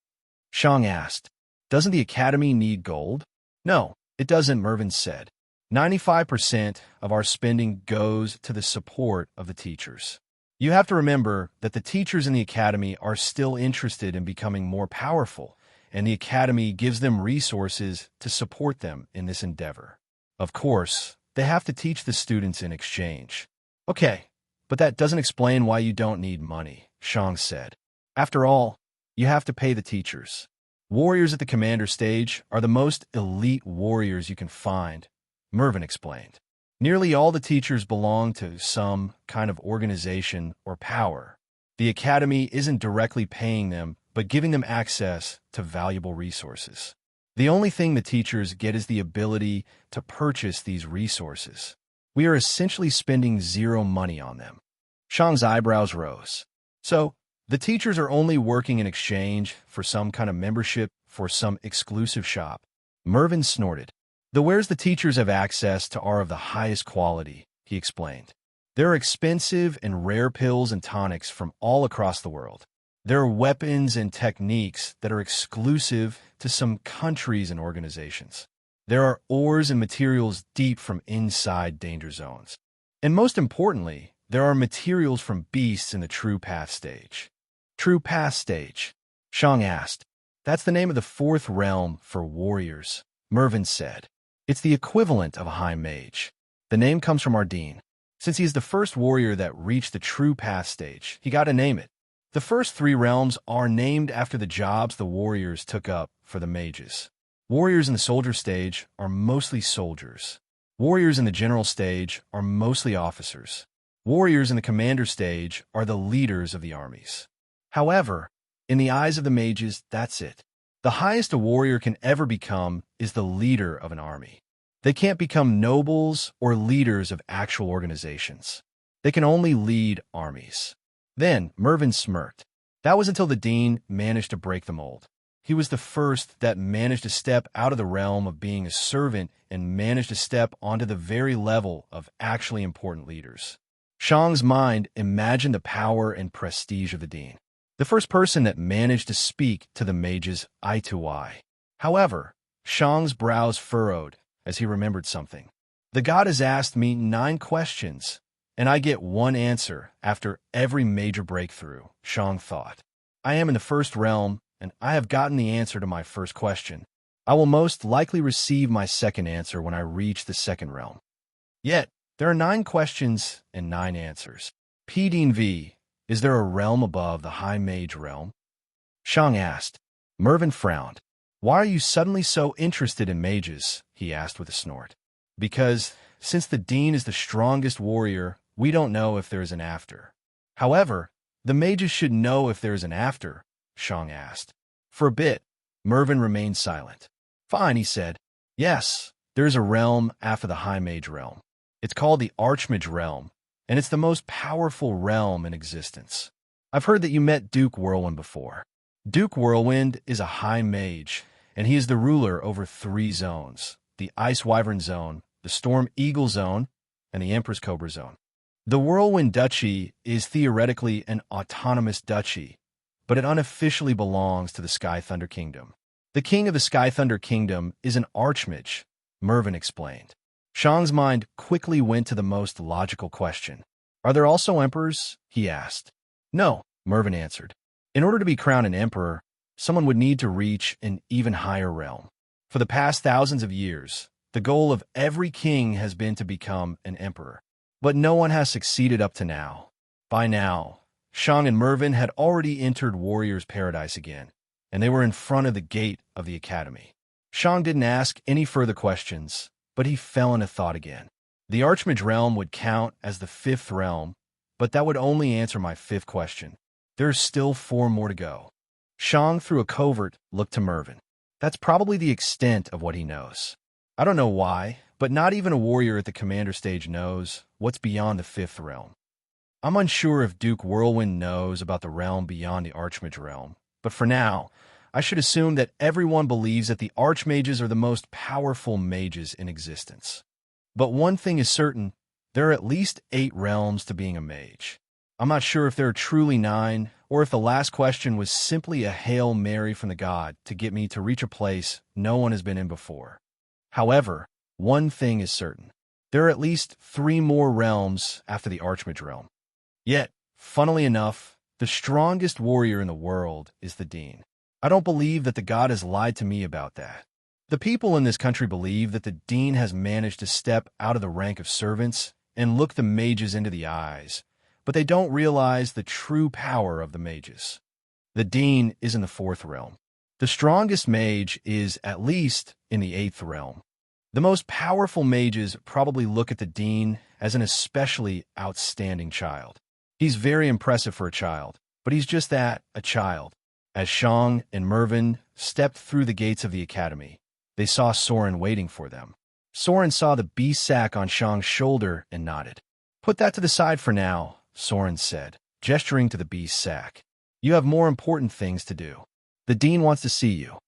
Shang asked. Doesn't the academy need gold? No, it doesn't, Mervyn said. 95% of our spending goes to the support of the teachers. You have to remember that the teachers in the academy are still interested in becoming more powerful, and the academy gives them resources to support them in this endeavor. Of course, they have to teach the students in exchange. Okay, but that doesn't explain why you don't need money, Shang said. After all, you have to pay the teachers. Warriors at the commander stage are the most elite warriors you can find, Mervyn explained. Nearly all the teachers belong to some kind of organization or power. The academy isn't directly paying them, but giving them access to valuable resources. The only thing the teachers get is the ability to purchase these resources. We are essentially spending zero money on them. Shang's eyebrows rose. So, the teachers are only working in exchange for some kind of membership for some exclusive shop. Mervyn snorted. The wares the teachers have access to are of the highest quality, he explained. There are expensive and rare pills and tonics from all across the world. There are weapons and techniques that are exclusive to some countries and organizations. There are ores and materials deep from inside danger zones. And most importantly, there are materials from beasts in the true path stage. True path stage? Shang asked. That's the name of the fourth realm for warriors, Mervyn said. It's the equivalent of a high mage. The name comes from our dean. Since he is the first warrior that reached the true path stage, he got to name it. The first three realms are named after the jobs the warriors took up for the mages. Warriors in the soldier stage are mostly soldiers. Warriors in the general stage are mostly officers. Warriors in the commander stage are the leaders of the armies. However, in the eyes of the mages, that's it. The highest a warrior can ever become is the leader of an army. They can't become nobles or leaders of actual organizations. They can only lead armies. Then Mervyn smirked. That was until the dean managed to break the mold. He was the first that managed to step out of the realm of being a servant and managed to step onto the very level of actually important leaders. Shang's mind imagined the power and prestige of the dean, the first person that managed to speak to the mages eye to eye. However, Shang's brows furrowed as he remembered something. The god has asked me 9 questions, and I get 1 answer after every major breakthrough, Shang thought. I am in the first realm, and I have gotten the answer to my first question. I will most likely receive my second answer when I reach the second realm. Yet, there are 9 questions and 9 answers. P. Dean V, is there a realm above the High Mage realm? Shang asked. Mervyn frowned. Why are you suddenly so interested in mages? He asked with a snort. Because, since the Dean is the strongest warrior, we don't know if there is an after. However, the mages should know if there is an after, Shang asked. For a bit, Mervyn remained silent. Fine, he said. Yes, there is a realm after the High Mage realm. It's called the Archmage realm, and it's the most powerful realm in existence. I've heard that you met Duke Whirlwind before. Duke Whirlwind is a high mage, and he is the ruler over 3 zones, the Ice Wyvern Zone, the Storm Eagle Zone, and the Empress Cobra Zone. The Whirlwind Duchy is theoretically an autonomous duchy, but it unofficially belongs to the Sky Thunder Kingdom. The king of the Sky Thunder Kingdom is an Archmage, Mervyn explained. Shang's mind quickly went to the most logical question. Are there also emperors? He asked. No, Mervyn answered. In order to be crowned an emperor, someone would need to reach an even higher realm. For the past thousands of years, the goal of every king has been to become an emperor. But no one has succeeded up to now. By now, Shang and Mervyn had already entered Warrior's Paradise again, and they were in front of the gate of the academy. Shang didn't ask any further questions, but he fell into thought again. The Archmage realm would count as the 5th realm, but that would only answer my 5th question. There are still 4 more to go. Shang, through a covert, looked to Mervyn. That's probably the extent of what he knows. I don't know why, but not even a warrior at the commander stage knows what's beyond the 5th realm. I'm unsure if Duke Whirlwind knows about the realm beyond the Archmage realm, but for now, I should assume that everyone believes that the Archmages are the most powerful mages in existence. But one thing is certain, there are at least 8 realms to being a mage. I'm not sure if there are truly 9, or if the last question was simply a Hail Mary from the god to get me to reach a place no one has been in before. However, one thing is certain. There are at least 3 more realms after the Archmage realm. Yet, funnily enough, the strongest warrior in the world is the Dean. I don't believe that the god has lied to me about that. The people in this country believe that the Dean has managed to step out of the rank of servants and look the mages into the eyes, but they don't realize the true power of the mages. The Dean is in the 4th realm. The strongest mage is at least in the 8th realm. The most powerful mages probably look at the Dean as an especially outstanding child. He's very impressive for a child, but he's just that, a child. As Shang and Mervyn stepped through the gates of the academy, they saw Soren waiting for them. Soren saw the beast sack on Shang's shoulder and nodded. Put that to the side for now, Soren said, gesturing to the beast sack. You have more important things to do. The Dean wants to see you.